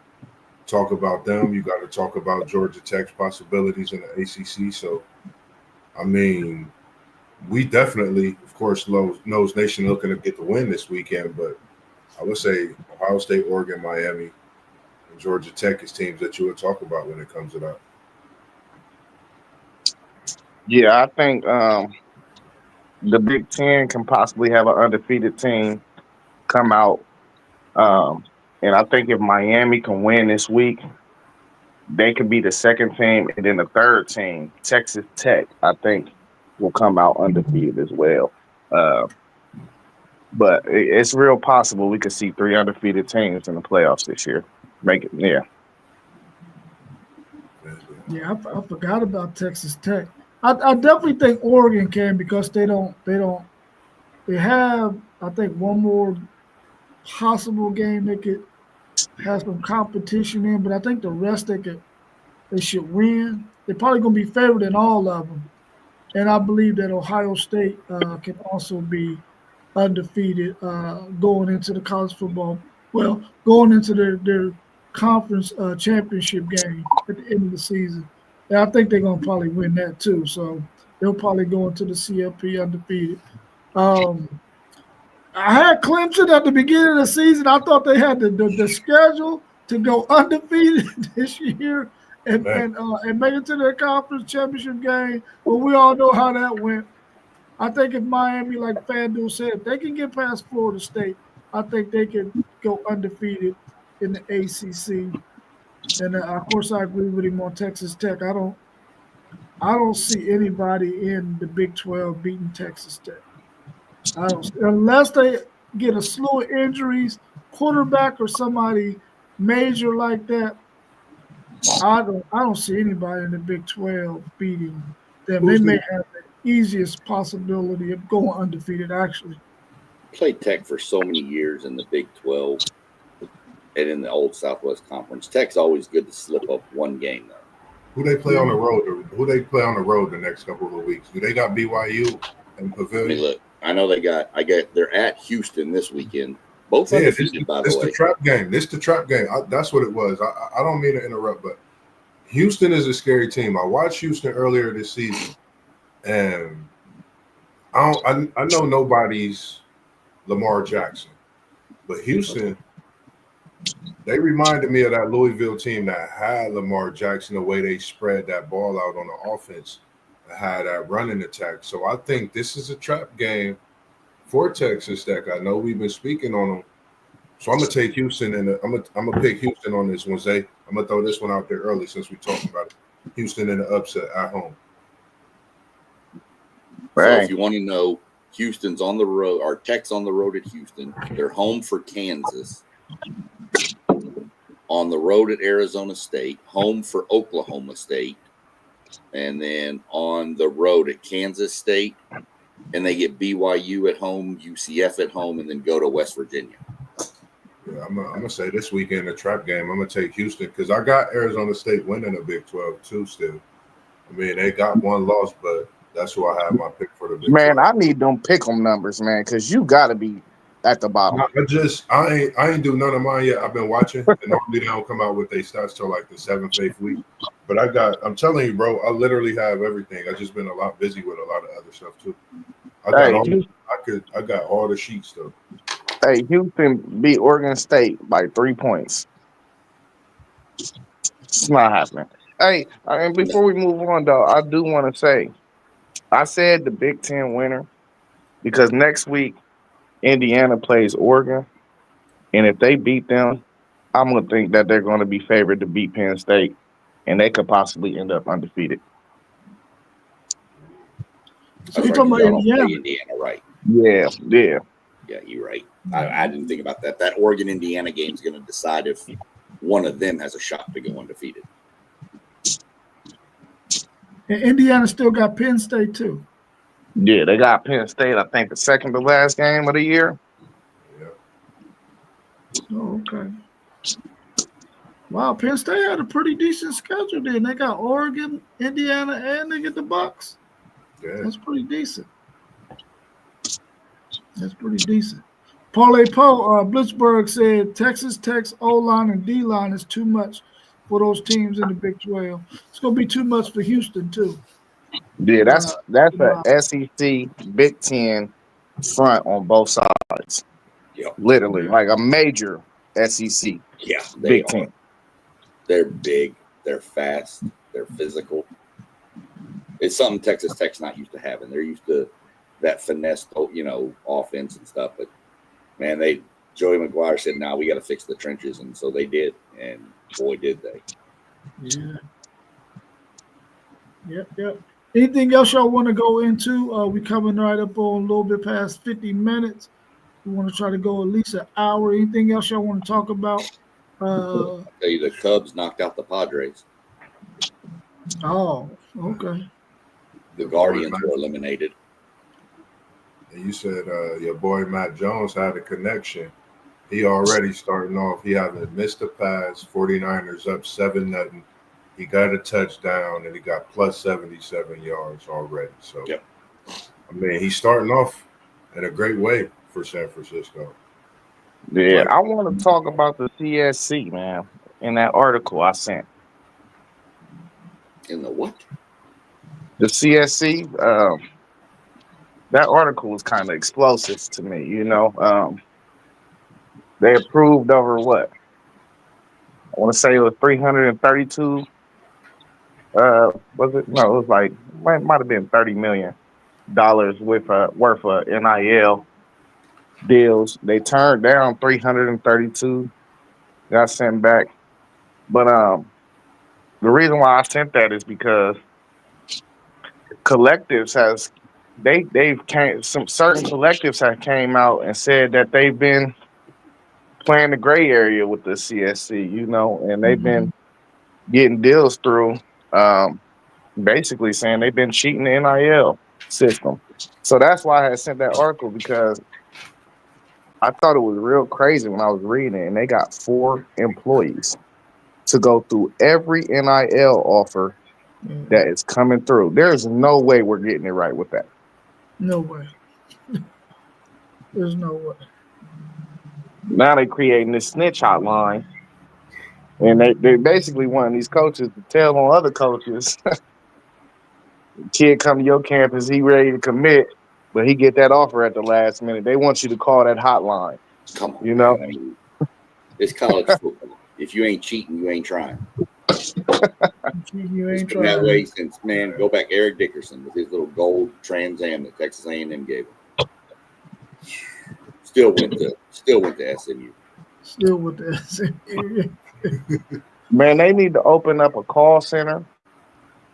talk about them. You got to talk about Georgia Tech's possibilities in the ACC. So, I mean, we definitely, of course, Nose Nation looking to get the win this weekend, but I would say Ohio State, Oregon, Miami, and Georgia Tech is teams that you would talk about when it comes to that. Yeah, I think the Big Ten can possibly have an undefeated team come out. And I think if Miami can win this week, they could be the second team. And then the third team, Texas Tech, I think will come out undefeated as well. But it's real possible we could see 3 undefeated teams in the playoffs this year. Yeah, I forgot about Texas Tech. I definitely think Oregon can because they have, I think, one more possible game they could have some competition in, but I think the rest they should win. They're probably going to be favored in all of them. And I believe that Ohio State can also be undefeated going into the college football. Well, going into their conference championship game at the end of the season. And I think they're going to probably win that too. So they'll probably go into the CFP undefeated. I had Clemson at the beginning of the season. I thought they had the schedule to go undefeated this year and make it to their conference championship game. But we all know how that went. I think if Miami, like FanDuel said, if they can get past Florida State, I think they can go undefeated in the ACC. And of course, I agree with him on Texas Tech. I don't see anybody in the Big 12 beating Texas Tech. I don't, unless they get a slew of injuries, quarterback or somebody major like that. I don't see anybody in the Big 12 beating them. They may have the easiest possibility of going undefeated. Actually, played Tech for so many years in the Big 12 and in the old Southwest Conference. Tech's always good to slip up one game though. Who they play on the road? Who they play on the road the next couple of weeks? Do they got BYU and Pavilion? I mean, look, I know they're at Houston this weekend. Both undefeated, by the way. This the trap game. This the trap game. That's what it was. I don't mean to interrupt, but Houston is a scary team. I watched Houston earlier this season, and I know nobody's Lamar Jackson, but Houston, they reminded me of that Louisville team that had Lamar Jackson, the way they spread that ball out on the offense, that had that running attack. So I think this is a trap game for Texas Tech. I know we've been speaking on them. So I'm going to take Houston, and I'm going to pick Houston on this one, Zay. I'm going to throw this one out there early since we're talking about it. Houston in the upset at home. Right. So if you want to know, Houston's on the road, or Tech's on the road at Houston. They're home for Kansas. On the road at Arizona State, home for Oklahoma State, and then on the road at Kansas State, and they get BYU at home, UCF at home, and then go to West Virginia. Yeah, I'm gonna say this weekend a trap game. I'm gonna take Houston because I got Arizona State winning the Big 12 too. Still, I mean they got one loss, but that's who I have my pick for the Big 12. Man, I need them pick 'em numbers, man, because you got to be at the bottom. I ain't do none of mine yet. I've been watching, and normally they don't come out with their stats till like the 7th, 8th week. But I'm telling you, bro, I literally have everything. I just been a lot busy with a lot of other stuff too. I got all the sheets though. Hey, Houston beat Oregon State by 3 points. It's not happening. Hey, and before we move on, though, I do want to say, I said the Big Ten winner because next week Indiana plays Oregon, and if they beat them, I'm gonna think that they're going to be favored to beat Penn State, and they could possibly end up undefeated. So you're talking about Indiana? Indiana, right? Yeah. Yeah, you're right. I didn't think about that. That Oregon-Indiana game is going to decide if one of them has a shot to go undefeated. And Indiana still got Penn State too. Yeah, they got Penn State, I think, the second to last game of the year. Yeah. Oh, okay. Wow, Penn State had a pretty decent schedule then. They got Oregon, Indiana, and they get the Bucks. Yeah. That's pretty decent. Parlay Poe, Blitzberg said Texas Tech's O-line and D-line is too much for those teams in the Big 12. It's going to be too much for Houston, too. Yeah, that's a SEC Big Ten front on both sides. Yep. Literally, like a major SEC. Yeah, Big Ten. They're big. They're fast. They're physical. It's something Texas Tech's not used to having. They're used to that finesse, offense and stuff. But man, Joey McGuire said, "Nah, we got to fix the trenches," and so they did. And boy, did they! Yeah. Yep. Anything else y'all want to go into? We coming right up on a little bit past 50 minutes. We want to try to go at least an hour. Anything else y'all want to talk about? I'll tell you, the Cubs knocked out the Padres. Oh, okay. The Guardians were eliminated. And you said your boy Matt Jones had a connection. He already starting off. He haven't missed a pass. 49ers up 7-0. He got a touchdown and he got plus 77 yards already. So, yep. I mean, he's starting off in a great way for San Francisco. Yeah, I want to talk about the CSC, man, in that article I sent. In the what? The CSC, that article was kind of explosive to me, They approved over what? I want to say it was 332. Was it? No, it was like, might have been $30 million worth of NIL deals. They turned down 332, got sent back. But the reason why I sent that is because collectives certain collectives have came out and said that they've been playing the gray area with the CSC, and they've been getting deals through, basically saying they've been cheating the NIL system. So that's why I had sent that article, because I thought it was real crazy when I was reading it, and they got 4 employees to go through every NIL offer that is coming through. There's no way we're getting it right with that. No way. There's no way. Now they're creating this snitch hotline, and they basically want these coaches to tell on other coaches. Kid come to your campus, he ready to commit, but he get that offer at the last minute. They want you to call that hotline. Come on, man. I mean, it's college football. If you ain't cheating, you ain't trying. You ain't been that way since, go back Eric Dickerson with his little gold Trans Am that Texas A&M gave him. Still went to SMU. Still with the SMU. Man, they need to open up a call center,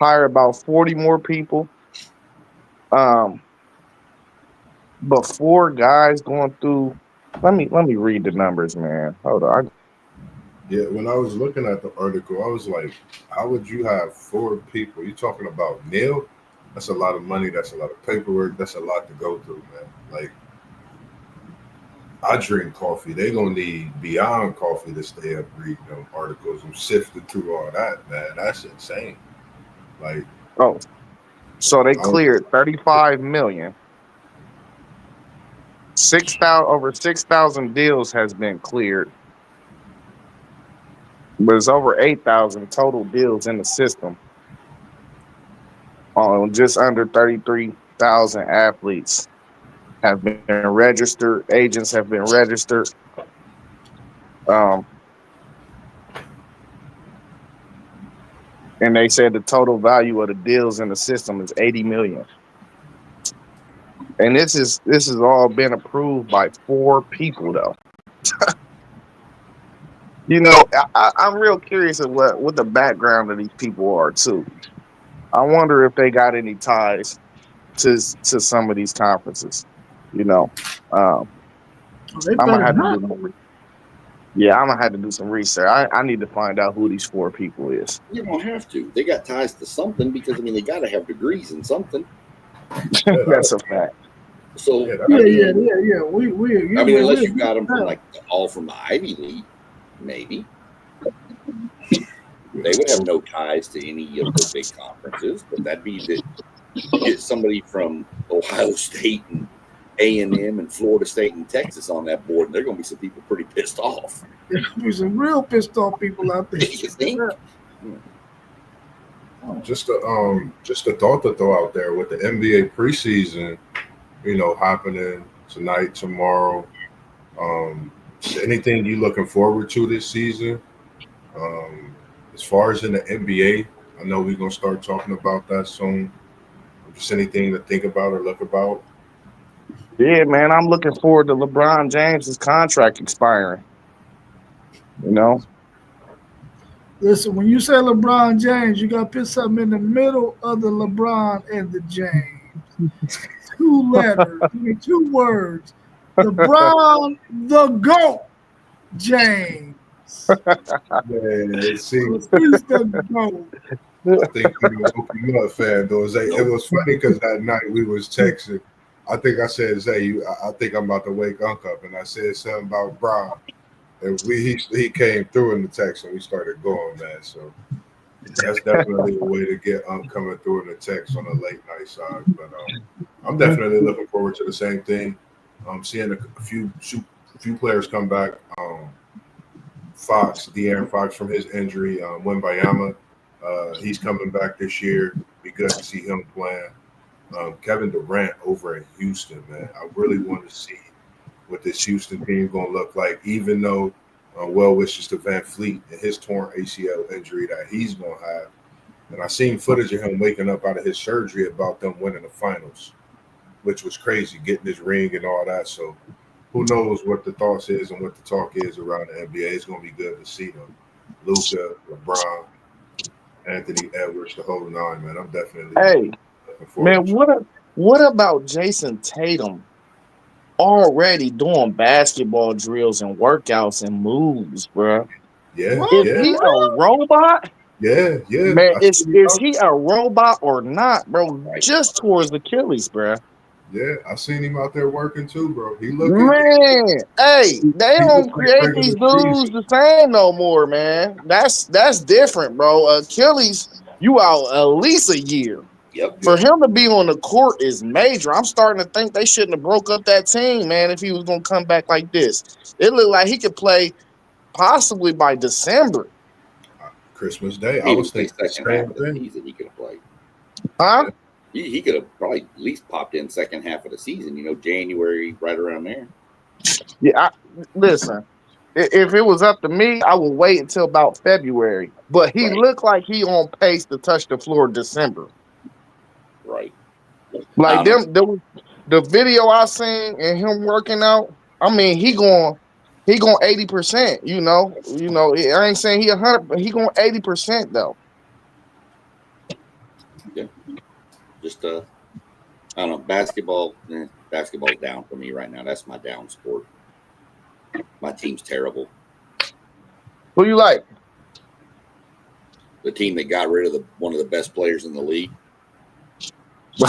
hire about 40 more people. Before guys going through, let me read the numbers, man. Hold on. Yeah, when I was looking at the article, I was like, how would you have 4 people? You talking about nil? That's a lot of money. That's a lot of paperwork. That's a lot to go through, man. Like, I drink coffee. They gonna need beyond coffee to stay up reading them articles and sifting through all that, man. That's insane. Like, so they cleared $35 million Over 6,000 deals has been cleared, but it's over 8,000 total deals in the system on just under 33,000 athletes have been registered. Agents have been registered. And they said the total value of the deals in the system is 80 million. And this has all been approved by 4 people though. You know, I'm real curious of what the background of these people are too. I wonder if they got any ties to some of these conferences. You know, They I'm gonna better have to not. do more. Yeah, I'm gonna have to do some research. I need to find out who these 4 people is. You don't have to. They got ties to something because I mean they got to have degrees in something. That's a fact. So Yeah. We. I I mean, unless you got them from like all from the Ivy League, maybe they would have no ties to any of the big conferences. But that'd be that get somebody from Ohio State and A&M and Florida State and Texas on that board, and they're going to be some people pretty pissed off. There's some real pissed off people out there. You think? Just a thought to throw out there with the NBA preseason, you know, happening tonight, tomorrow. Anything you looking forward to this season? As far as in the NBA, I know we're gonna start talking about that soon. Just anything to think about or look about. Yeah, man, I'm looking forward to LeBron James's contract expiring. You know, Listen, when you say LeBron James, you got to put something in the middle of the LeBron and the James. 2 letters, 2 words. LeBron the GOAT James. Man, see, He's the GOAT. I think you a fan though. Zay, it was funny because that night we was texting. I think I said, Zay, I think I'm about to wake Unc up, and I said something about Brown, and he came through in the text, and we started going, man. So that's definitely a way to get Unc coming through in the text on the late night side. But I'm definitely looking forward to the same thing. Seeing a few players come back. De'Aaron Fox from his injury, Wembayama. He's coming back this year. Be good to see him playing. Kevin Durant over in Houston, man. I really want to see what this Houston team going to look like, even though well wishes to Van Fleet and his torn ACL injury that he's going to have. And I seen footage of him waking up out of his surgery about them winning the finals, which was crazy, getting his ring and all that. So who knows what the thoughts is and what the talk is around the NBA. It's going to be good to see them. Luka, LeBron, Anthony Edwards, the whole nine, man. I'm definitely looking forward man, what about Jason Tatum already doing basketball drills and workouts and moves, bro? Yeah, Is he a robot? Yeah. Man, is he a robot or not, bro? Just towards Achilles, bro. Yeah, I seen him out there working too, bro. He looking. Man, hey, they don't create these dudes the same no more, man. That's different, bro. Achilles, you out at least a year. Yep. For him to be on the court is major. I'm starting to think they shouldn't have broke up that team, man, if he was going to come back like this. It looked like he could play possibly by December. Christmas Day. I was thinking the second half same of the thing. season he could have played. Huh? He could have probably at least popped in second half of the season, January, right around there. Yeah, listen, if it was up to me, I would wait until about February. But he looked like he on pace to touch the floor December. Right. Like the video I seen and him working out, I mean, he going 80%, I ain't saying he 100, but he going 80% though. Yeah. Just I don't know, basketball's down for me right now. That's my down sport. My team's terrible. Who you like? The team that got rid of one of the best players in the league.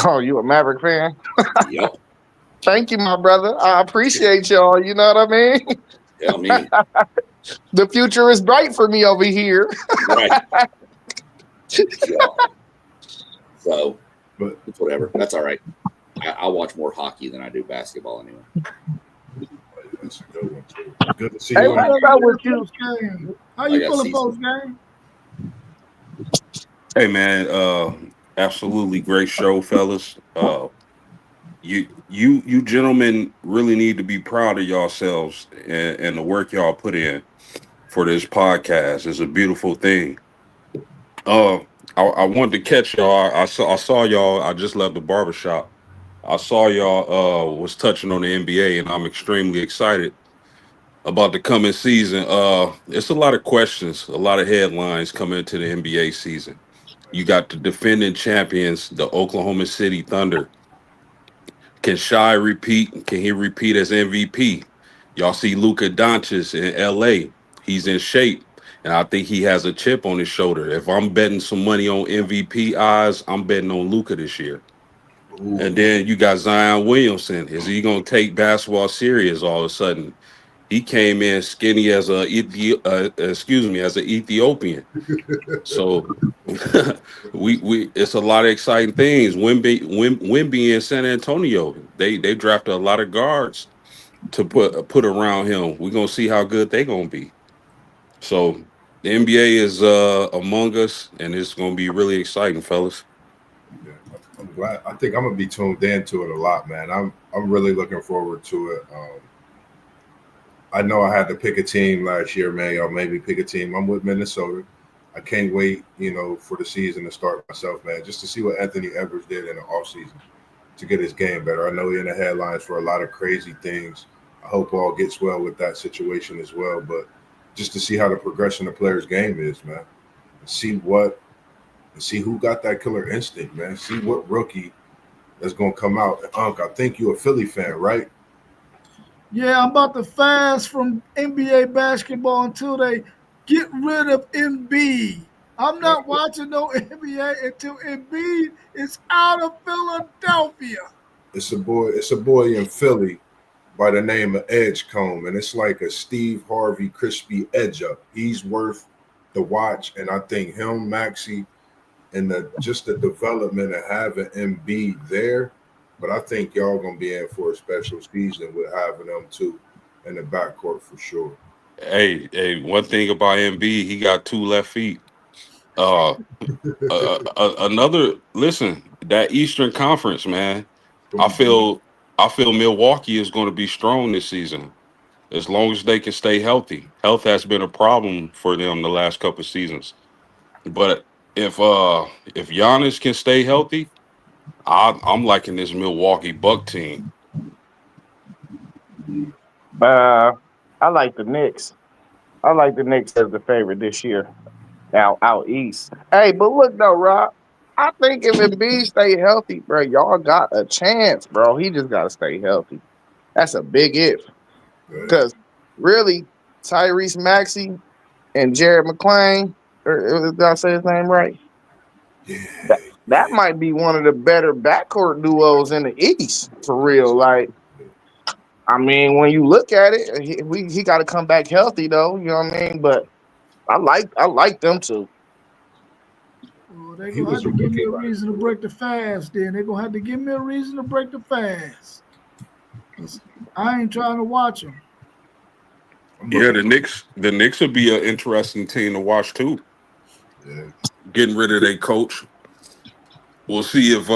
Oh, you a Maverick fan? Yep. Thank you, my brother. I appreciate y'all. You know what I mean? Tell me. The future is bright for me over here. Right. Yeah. So, but it's whatever. That's all right. I watch more hockey than I do basketball anyway. That's a good one too. Good to see Hey, you. How what's you up with feeling you? post game? How I you got feeling season. post game? Hey man, absolutely great show, fellas. You gentlemen really need to be proud of yourselves and the work y'all put in for this podcast. It's a beautiful thing. Uh, I wanted to catch y'all. I saw y'all. I just left the barbershop. I saw y'all was touching on the NBA, and I'm extremely excited about the coming season. It's a lot of questions, a lot of headlines coming into the NBA season. You got the defending champions, the Oklahoma City Thunder. Can Shy repeat? Can he repeat as MVP? Y'all see Luka Doncic in LA. He's in shape. And I think he has a chip on his shoulder. If I'm betting some money on MVP odds, I'm betting on Luka this year. And Ooh, then you got Zion Williamson. Is he gonna take basketball serious all of a sudden? He came in skinny as as an Ethiopian. So we it's a lot of exciting things. Wimby in San Antonio, they drafted a lot of guards to put around him. We're gonna see how good they gonna be. So the NBA is among us, and it's gonna be really exciting, fellas. yeah, I'm glad. I think I'm gonna be tuned into it a lot, man. I'm really looking forward to it. I know I had to pick a team last year, man. Y'all made me pick a team. I'm with Minnesota. I can't wait, for the season to start myself, man, just to see what Anthony Edwards did in the offseason to get his game better. I know he's in the headlines for a lot of crazy things. I hope all gets well with that situation as well. But just to see how the progression of the player's game is, man. And see who got that killer instinct, man. See what rookie that's gonna come out. And Unc, I think you're a Philly fan, right? Yeah, I'm about to fast from NBA basketball until they get rid of Embiid. I'm not watching no NBA until Embiid is out of Philadelphia. It's a boy in Philly by the name of Edgecombe, and it's like a Steve Harvey crispy edge up. He's worth the watch, and I think him, Maxi, and just the development of having Embiid there. But I think y'all gonna be in for a special season with having them two in the backcourt for sure. Hey, one thing about MB, he got two left feet. Uh, another listen, that Eastern Conference, man. I feel I feel Milwaukee is going to be strong this season as long as they can stay healthy. Health has been a problem for them the last couple of seasons. But if Giannis can stay healthy, I'm liking this Milwaukee Buck team. Uh, I like the Knicks. I like the Knicks as the favorite this year. Out east. Hey, but look though, Rob. I think if Embiid stay healthy, bro, y'all got a chance, bro. He just gotta stay healthy. That's a big if. Yeah, Because really, Tyrese Maxey and Jared McClain, did I say his name right? That, yeah, that might be one of the better backcourt duos in the East for real. Like, I mean, when you look at it, he got to come back healthy though. You know what I mean? But I like them too. Well, they're he gonna was have a to give me rookie a last reason to year. break the fast. Then they're gonna have to give me a reason to break the fast. 'Cause I ain't trying to watch them. I'm Yeah, looking. the Knicks would be an interesting team to watch too. Yeah, Getting rid of their coach. We'll see if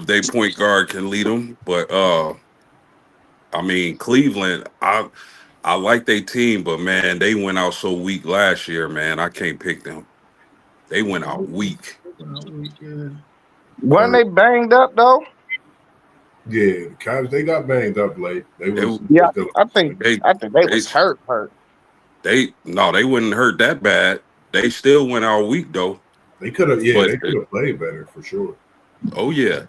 they point guard can lead them. But I mean Cleveland, I like their team, but man, they went out so weak last year, man. I can't pick them. They went out weak. Weekend. Wasn't very. they banged up though? Yeah, the Cavs they got banged up late. They Yeah, Was dealing I with think some they injuries. I think they they was hurt. they no, they wouldn't hurt that bad. They still went out weak though. They could have, yeah, But they could have played better for sure. oh yeah,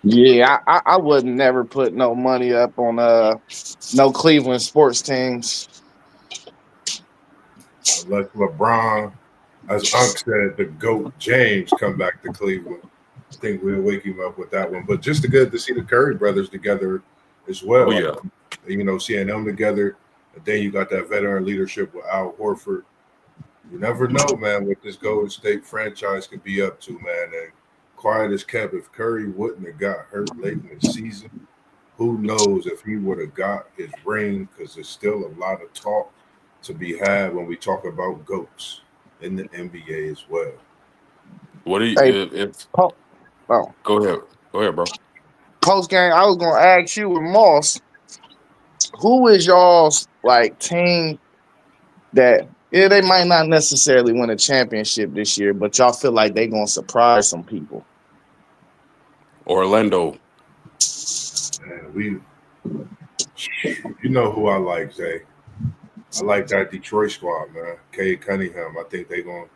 Yeah, I would never put no money up on no Cleveland sports teams. Unless LeBron, as Unc said, the GOAT James come back to Cleveland. I think we'll wake him up with that one. But just good to see the Curry brothers together as oh well. yeah. Seeing them together. And then you got that veteran leadership with Al Horford. You never know, man, what this Golden State franchise could be up to, man. And quiet as kept. If Curry wouldn't have got hurt late in the season, who knows if he would have got his ring? Because there's still a lot of talk to be had when we talk about GOATs in the NBA as well. What do you Hey, if oh, go ahead. Go ahead, bro. post game, I was gonna ask you and Moss, who is y'all's like team that they might not necessarily win a championship this year, but y'all feel like they gonna surprise some people? Orlando. And you know who I like, Zay. I like that Detroit squad, man. Cade Cunningham. I think they're gonna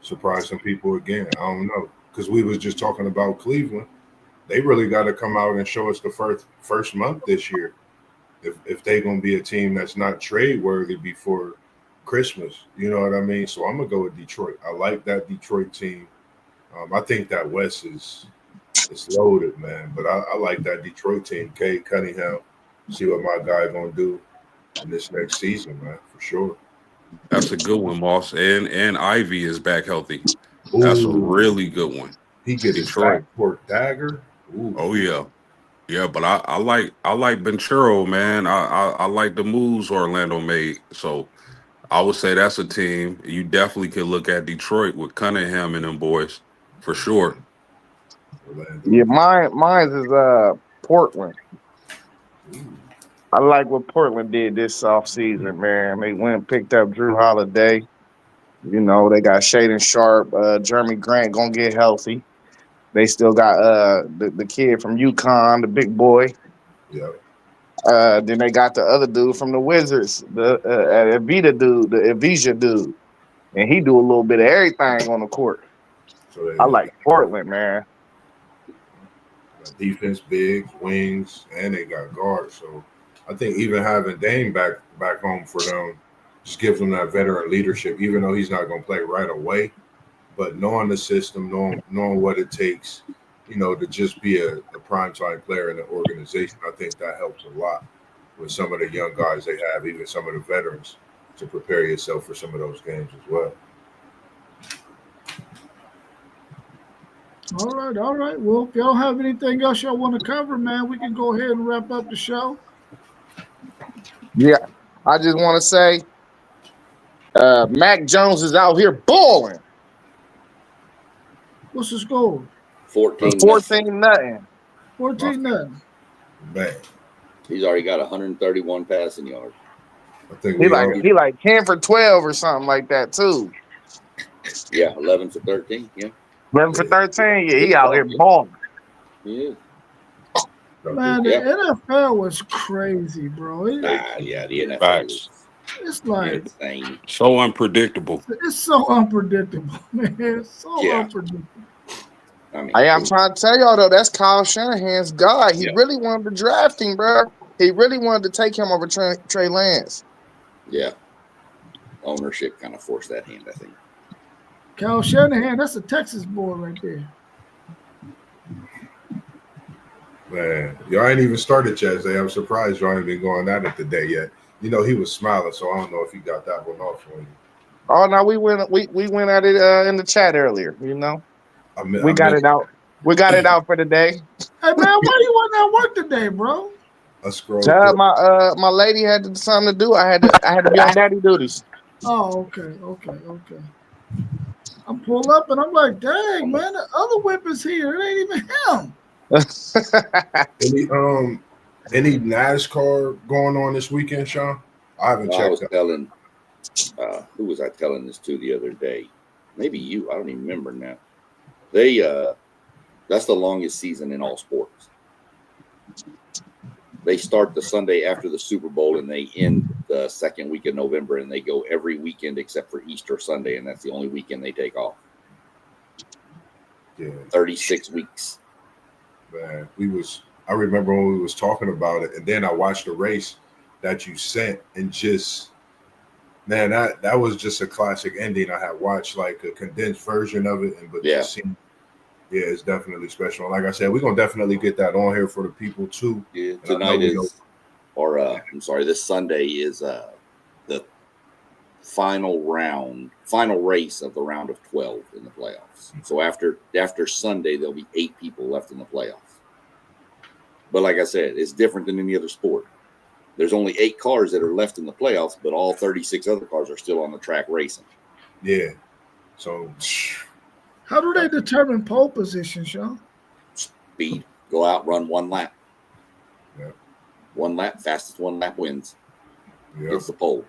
surprise some people again. I don't know, because we was just talking about Cleveland. They really got to come out and show us the first month this year if they're gonna be a team that's not trade worthy before Christmas. You know what I mean? So I'm gonna go with Detroit. I like that Detroit team. I think that West is loaded, man. But I like that Detroit team. Cade Cunningham. See what my guy gonna do in this next season, man, for sure. That's a good one, Moss. And Ivy is back healthy. That's a Ooh, really good one. he get his Detroit. backcourt dagger. Ooh. Oh yeah. Yeah, but I like Ventura, man. I like the moves Orlando made. So I would say that's a team. You definitely could look at Detroit with Cunningham and them boys for sure. Orlando. Yeah, mine is Portland. Ooh. I like what Portland did this offseason, man. They went and picked up Drew Holiday. You know, they got Shaden Sharp, Jeremy Grant gonna get healthy. They still got the kid from UConn, the big boy. Yeah. Then they got the other dude from the Wizards, the Evija dude. And he do a little bit of everything on the court. So I they like Portland, man. got defense, bigs, wings, and they got guards. So I think even having Dame back home for them just gives them that veteran leadership, even though he's not going to play right away. But knowing the system, knowing what it takes, you know, to just be a primetime player in the organization, I think that helps a lot with some of the young guys they have, even some of the veterans, to prepare yourself for some of those games as well. All right. Well, if y'all have anything else y'all want to cover, man, we can go ahead and wrap up the show. Yeah, I just want to say, Mac Jones is out here balling. What's the score? 14. 14-0. 14-0. Man, He's already got 131 passing yards. I think He like 10 for 12 or something like that too. Yeah, 11 for 13. Yeah. 11 for 13. Yeah, he out here balling. Yeah. Man, the NFL was crazy, bro. Yeah, the NFL Facts. It's like insane. So unpredictable. it's so unpredictable, man. It's so Yeah. unpredictable. I mean, I'm trying to tell y'all though, that's Kyle Shanahan's guy. He really wanted to draft him, bro. He really wanted to take him over Trey Lance. yeah. Ownership kind of forced that hand, I think. Kyle Shanahan, that's a Texas boy right there. Man, y'all ain't even started yet, Zay. I'm surprised y'all ain't been going at it today yet. You know, he was smiling, so I don't know if he got that one off on you. Oh no, we went at it in the chat earlier, you know. We got it out. We got it out for the day. Hey man, why you wasn't at work today, bro? I scrolled. My lady had something to do. I had to be on daddy duties. Oh, okay. I pull up and I'm like, dang, man, the other whip is here. It ain't even him. Any NASCAR going on this weekend, Sean? I haven't checked. I was telling, who was I telling this to the other day? Maybe you. I don't even remember now. That's the longest season in all sports. They start the Sunday after the Super Bowl and they end the second week of November, and they go every weekend except for Easter Sunday, and that's the only weekend they take off. Yeah, 36 weeks. Man, I remember when we was talking about it, and then I watched the race that you sent, and just, man, that was just a classic ending. I had watched like a condensed version of it, it's definitely special. And like I said, we're gonna definitely get that on here for the people too. Yeah, tonight is, this Sunday is the final race of the round of 12 in the playoffs. So after Sunday, there'll be 8 people left in the playoffs. But like I said, it's different than any other sport. There's only 8 cars that are left in the playoffs, but all 36 other cars are still on the track racing. Yeah. So How do they determine pole position, Sean? Speed. Go out, run 1 lap. Yeah. 1 lap, fastest 1 lap wins. Yeah. Gets the pole.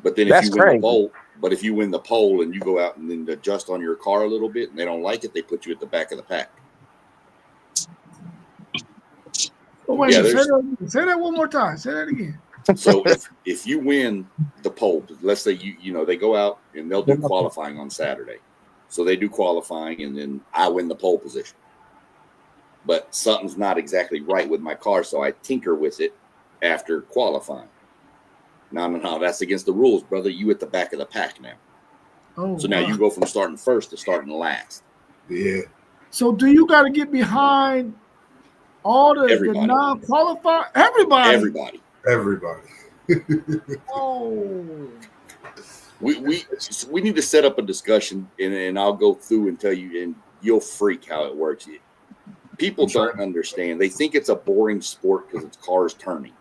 But then That's if you win crazy. the pole, if you win the pole and you go out and then adjust on your car a little bit and they don't like it, they put you at the back of the pack. Oh, wait, Yeah, say that one more time. Say that again. So if you win the pole, let's say you they go out and they'll do qualifying on Saturday. So they do qualifying and then I win the pole position. But something's not exactly right with my car, so I tinker with it after qualifying. No, that's against the rules, brother. You at the back of the pack now. Oh, So now you go from starting first to starting last. Yeah. So do you got to get behind all the non-qualified? Everybody. Everybody. Oh. We need to set up a discussion, and I'll go through and tell you, and you'll freak how it works. People don't understand. They think it's a boring sport because it's cars turning.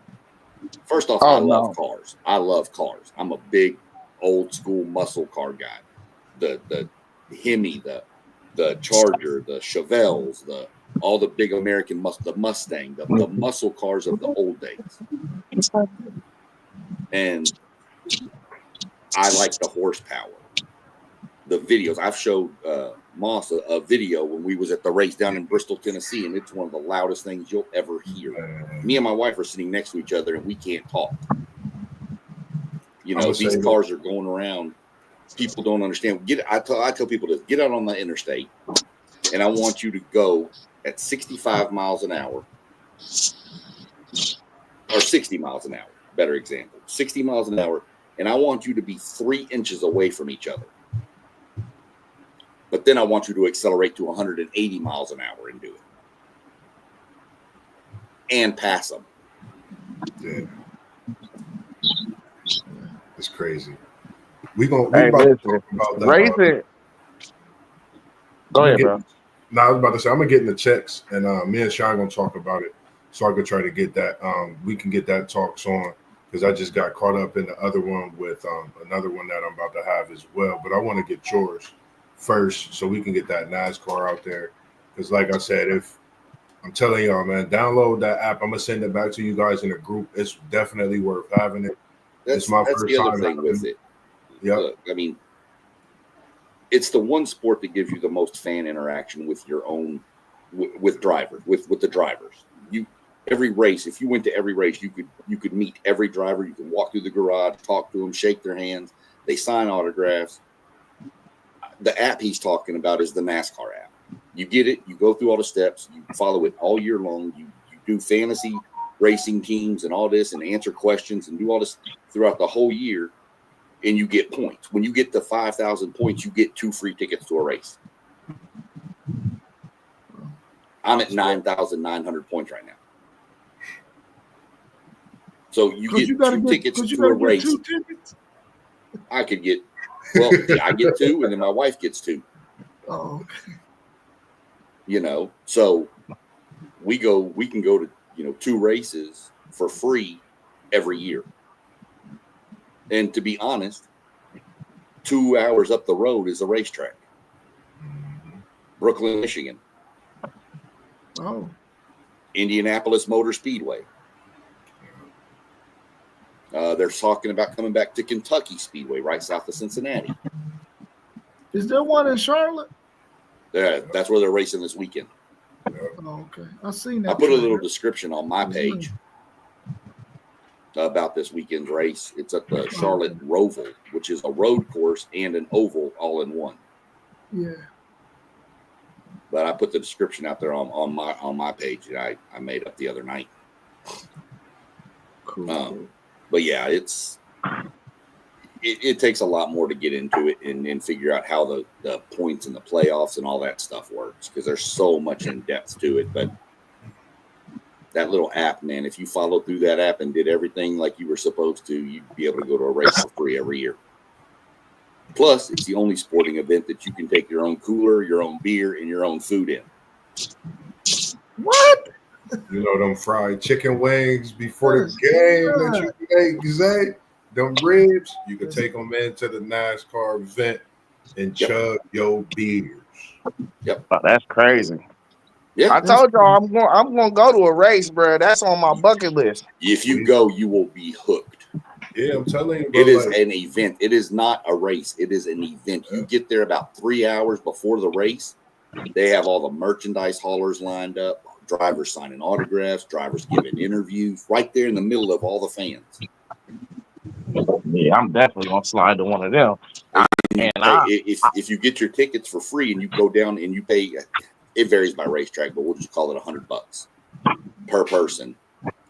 First off, I love cars. I love cars. I'm a big old school muscle car guy. The Hemi, the Charger, the Chevelles, all the big American the Mustang, the muscle cars of the old days. And I like the horsepower. The videos. I've showed Moss a video when we was at the race down in Bristol, Tennessee, and it's one of the loudest things you'll ever hear. Me and my wife are sitting next to each other, and we can't talk. These cars are going around. People don't understand. I tell people to get out on the interstate, and I want you to go at 65 miles an hour, or 60 miles an hour. Better example, 60 miles an hour, and I want you to be 3 inches away from each other. But then I want you to accelerate to 180 miles an hour and do it. And pass them. Yeah. It's crazy. We about to talk about that. Racing. Go ahead, bro. I was about to say, I'm going to get in the checks, and me and Sean going to talk about it so I could try to get that. We can get that talks on, because I just got caught up in the other one with another one that I'm about to have as well. But I want to get yours first so we can get that NASCAR out there, because like I said, if I'm telling y'all, man, download that app. I'm gonna send it back to you guys in a group. It's definitely worth having it. It's my first the other time thing with it. Yeah, I mean, it's the one sport that gives you the most fan interaction with your own with the drivers. Every race, if you went to every race, you could meet every driver. You could walk through the garage, talk to them, shake their hands. They sign autographs. The app he's talking about is the NASCAR app. You get it, you go through all the steps, you follow it all year long. You do fantasy racing teams and all this, and answer questions and do all this throughout the whole year, and you get points. When you get to 5,000 points, you get 2 free tickets to a race. I'm at 9,900 points right now. So you get 2 tickets to a race. 2 tickets? I could get, I get 2, and then my wife gets 2. Oh, okay. So we can go to 2 races for free every year. And to be honest, 2 hours up the road is a racetrack. Brooklyn, Michigan. Oh. Indianapolis Motor Speedway. They're talking about coming back to Kentucky Speedway, right south of Cincinnati. Is there one in Charlotte? Yeah, that's where they're racing this weekend. Oh, okay. I've seen that. I put a little description on my page about this weekend's race. It's at the Charlotte Roval, which is a road course and an oval all in one. Yeah. But I put the description out there on my page that I made up the other night. Cool. But yeah, it takes a lot more to get into it and figure out how the points and the playoffs and all that stuff works, because there's so much in depth to it. But that little app, man, if you followed through that app and did everything like you were supposed to, you'd be able to go to a race for free every year. Plus, it's the only sporting event that you can take your own cooler, your own beer, and your own food in. What? You know them fried chicken wings before the game that you make, Zay? Them ribs, you can take them into the NASCAR event and chug your beers. Yep. Oh, that's crazy. Yeah. I told y'all I'm gonna go to a race, bro. That's on my bucket list. If you go, you will be hooked. Yeah, I'm telling you, bro, it is an event. It is not a race. It is an event. You get there about 3 hours before the race. They have all the merchandise haulers lined up, drivers signing autographs, drivers giving interviews right there in the middle of all the fans. Yeah, I'm definitely gonna slide to one of them. If you get your tickets for free and you go down and you pay, it varies by racetrack, but we'll just call it $100 per person.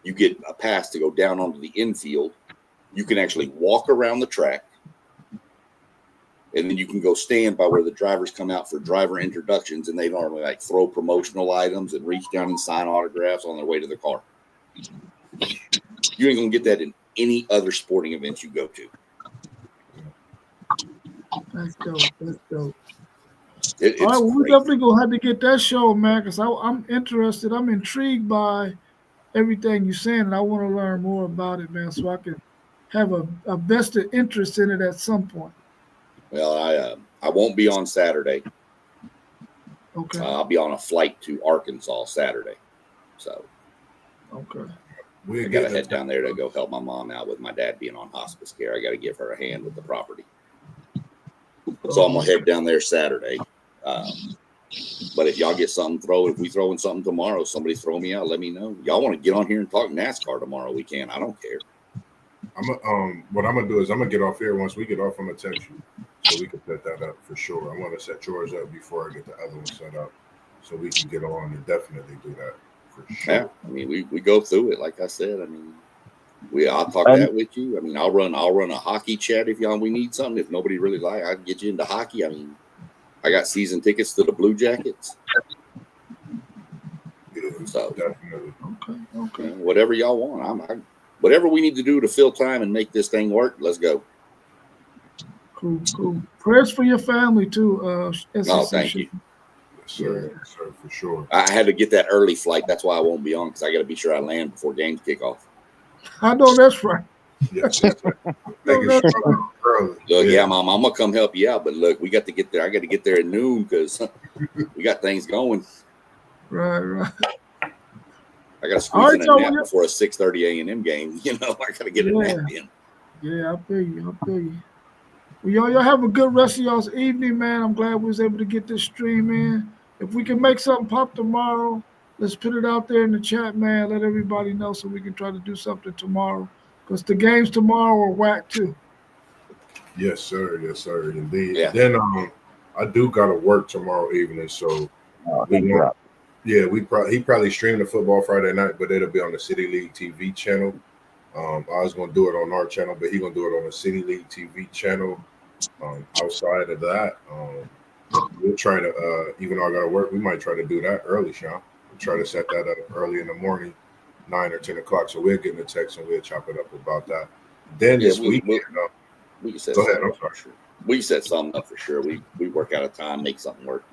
You get a pass to go down onto the infield. You can actually walk around the track, and then you can go stand by where the drivers come out for driver introductions, and they normally like throw promotional items and reach down and sign autographs on their way to the car. You ain't gonna get that in any other sporting events you go to. That's dope. That's dope. It's all right, well, we crazy. definitely gonna have to get that show, man, because I'm interested. I'm intrigued by everything you're saying, and I want to learn more about it, man, so I can have a vested interest in it at some point. Well, I won't be on Saturday. Okay. I'll be on a flight to Arkansas Saturday, so Okay. I got to head down there to go help my mom out with my dad being on hospice care. I got to give her a hand with the property. So I'm going to head down there Saturday. But if y'all get something if we throw in something tomorrow, somebody throw me out, let me know. Y'all want to get on here and talk NASCAR tomorrow, we can. I don't care. What I'm going to do is I'm going to get off here. Once we get off, I'm going to text you so we can set that up for sure. I want to set yours up before I get the other one set up so we can get on and definitely do that for sure. Yeah, I mean, we go through it. Like I said, I mean, I'll talk that with you. I mean, I'll run a hockey chat if we need something. If nobody really I can get you into hockey. I mean, I got season tickets to the Blue Jackets. Yeah, so definitely. Okay. Whatever y'all want. Whatever we need to do to fill time and make this thing work, let's go. Cool. Prayers for your family too. Thank you. Yes, sir. Yes, sir, for sure. I had to get that early flight. That's why I won't be on, because I got to be sure I land before games kick off. I know that's right. Yes, making sure I'm early. Look, yeah, Mom, I'm gonna come help you out, but look, we got to get there. I got to get there at noon because we got things going. Right. I got to squeeze in a nap before a 6:30 A&M game. You know, I got to get a nap in. Yeah, I feel you. Well, y'all have a good rest of y'all's evening, man. I'm glad we was able to get this stream in. If we can make something pop tomorrow, let's put it out there in the chat, man. Let everybody know so we can try to do something tomorrow. Because the games tomorrow are whack too. Yes, sir. Indeed. Yeah. Then I do gotta work tomorrow evening, so he probably streamed the football Friday night, but it'll be on the City League TV channel. I was gonna do it on our channel, but he's gonna do it on the City League TV channel. Outside of that, we'll try to even though I gotta work, we might try to do that early, Sean. We'll try to set that up early in the morning, 9 or 10 o'clock. So we'll get in the text and we'll chop it up about that. Then this weekend, we can set go ahead. I'm sorry. Sure. We can set something up for sure. We work out a time, make something work.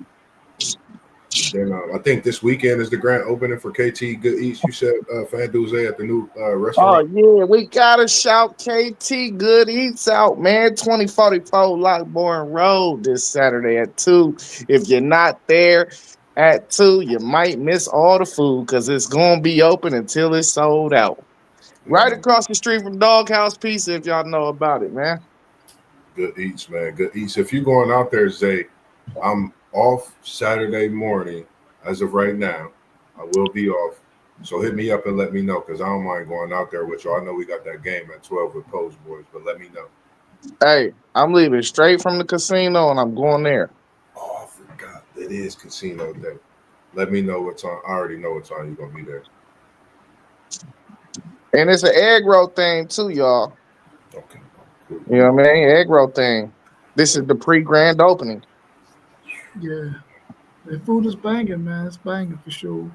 Then I think this weekend is the grand opening for KT Good Eats. You said Fanduze at the new restaurant. Oh yeah, we gotta shout KT Good Eats out, man. 2044 Lockbourne Road this Saturday at 2. If you're not there at 2, you might miss all the food because it's gonna be open until it's sold out. Right across the street from Doghouse Pizza, if y'all know about it, man. Good Eats, man. Good Eats. If you're going out there, Zay, I'm off Saturday morning. As of right now, I will be off. So hit me up and let me know, because I don't mind going out there with you. I know we got that game at 12 with Post Boys, but let me know. Hey, I'm leaving straight from the casino and I'm going there. Oh, I forgot. It is casino day. Let me know what time. I already know what time you're going to be there. And it's an egg roll thing too, y'all. Okay. Cool. You know what I mean? Egg roll thing. This is the pre-grand opening. Yeah. The food is banging, man. It's banging for sure.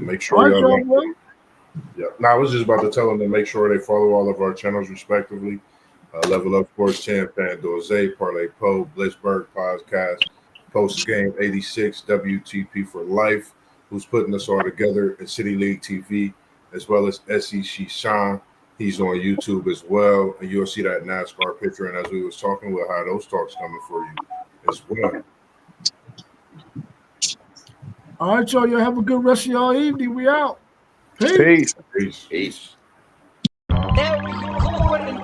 Make sure All right, y'all John Boy. Yeah. No, I was just about to tell them to make sure they follow all of our channels respectively. Level Up Sports Champ, Pandora, Parlay Po, Blitzberg Podcast, Post Game 86, WTP for Life, who's putting us all together, and City League TV, as well as SEC Sean. He's on YouTube as well, and you'll see that NASCAR picture. And as we was talking, we'll have those talks coming for you as well. All right, y'all. Y'all have a good rest of y'all evening. We out. Peace. Peace. Peace. Peace. There we go.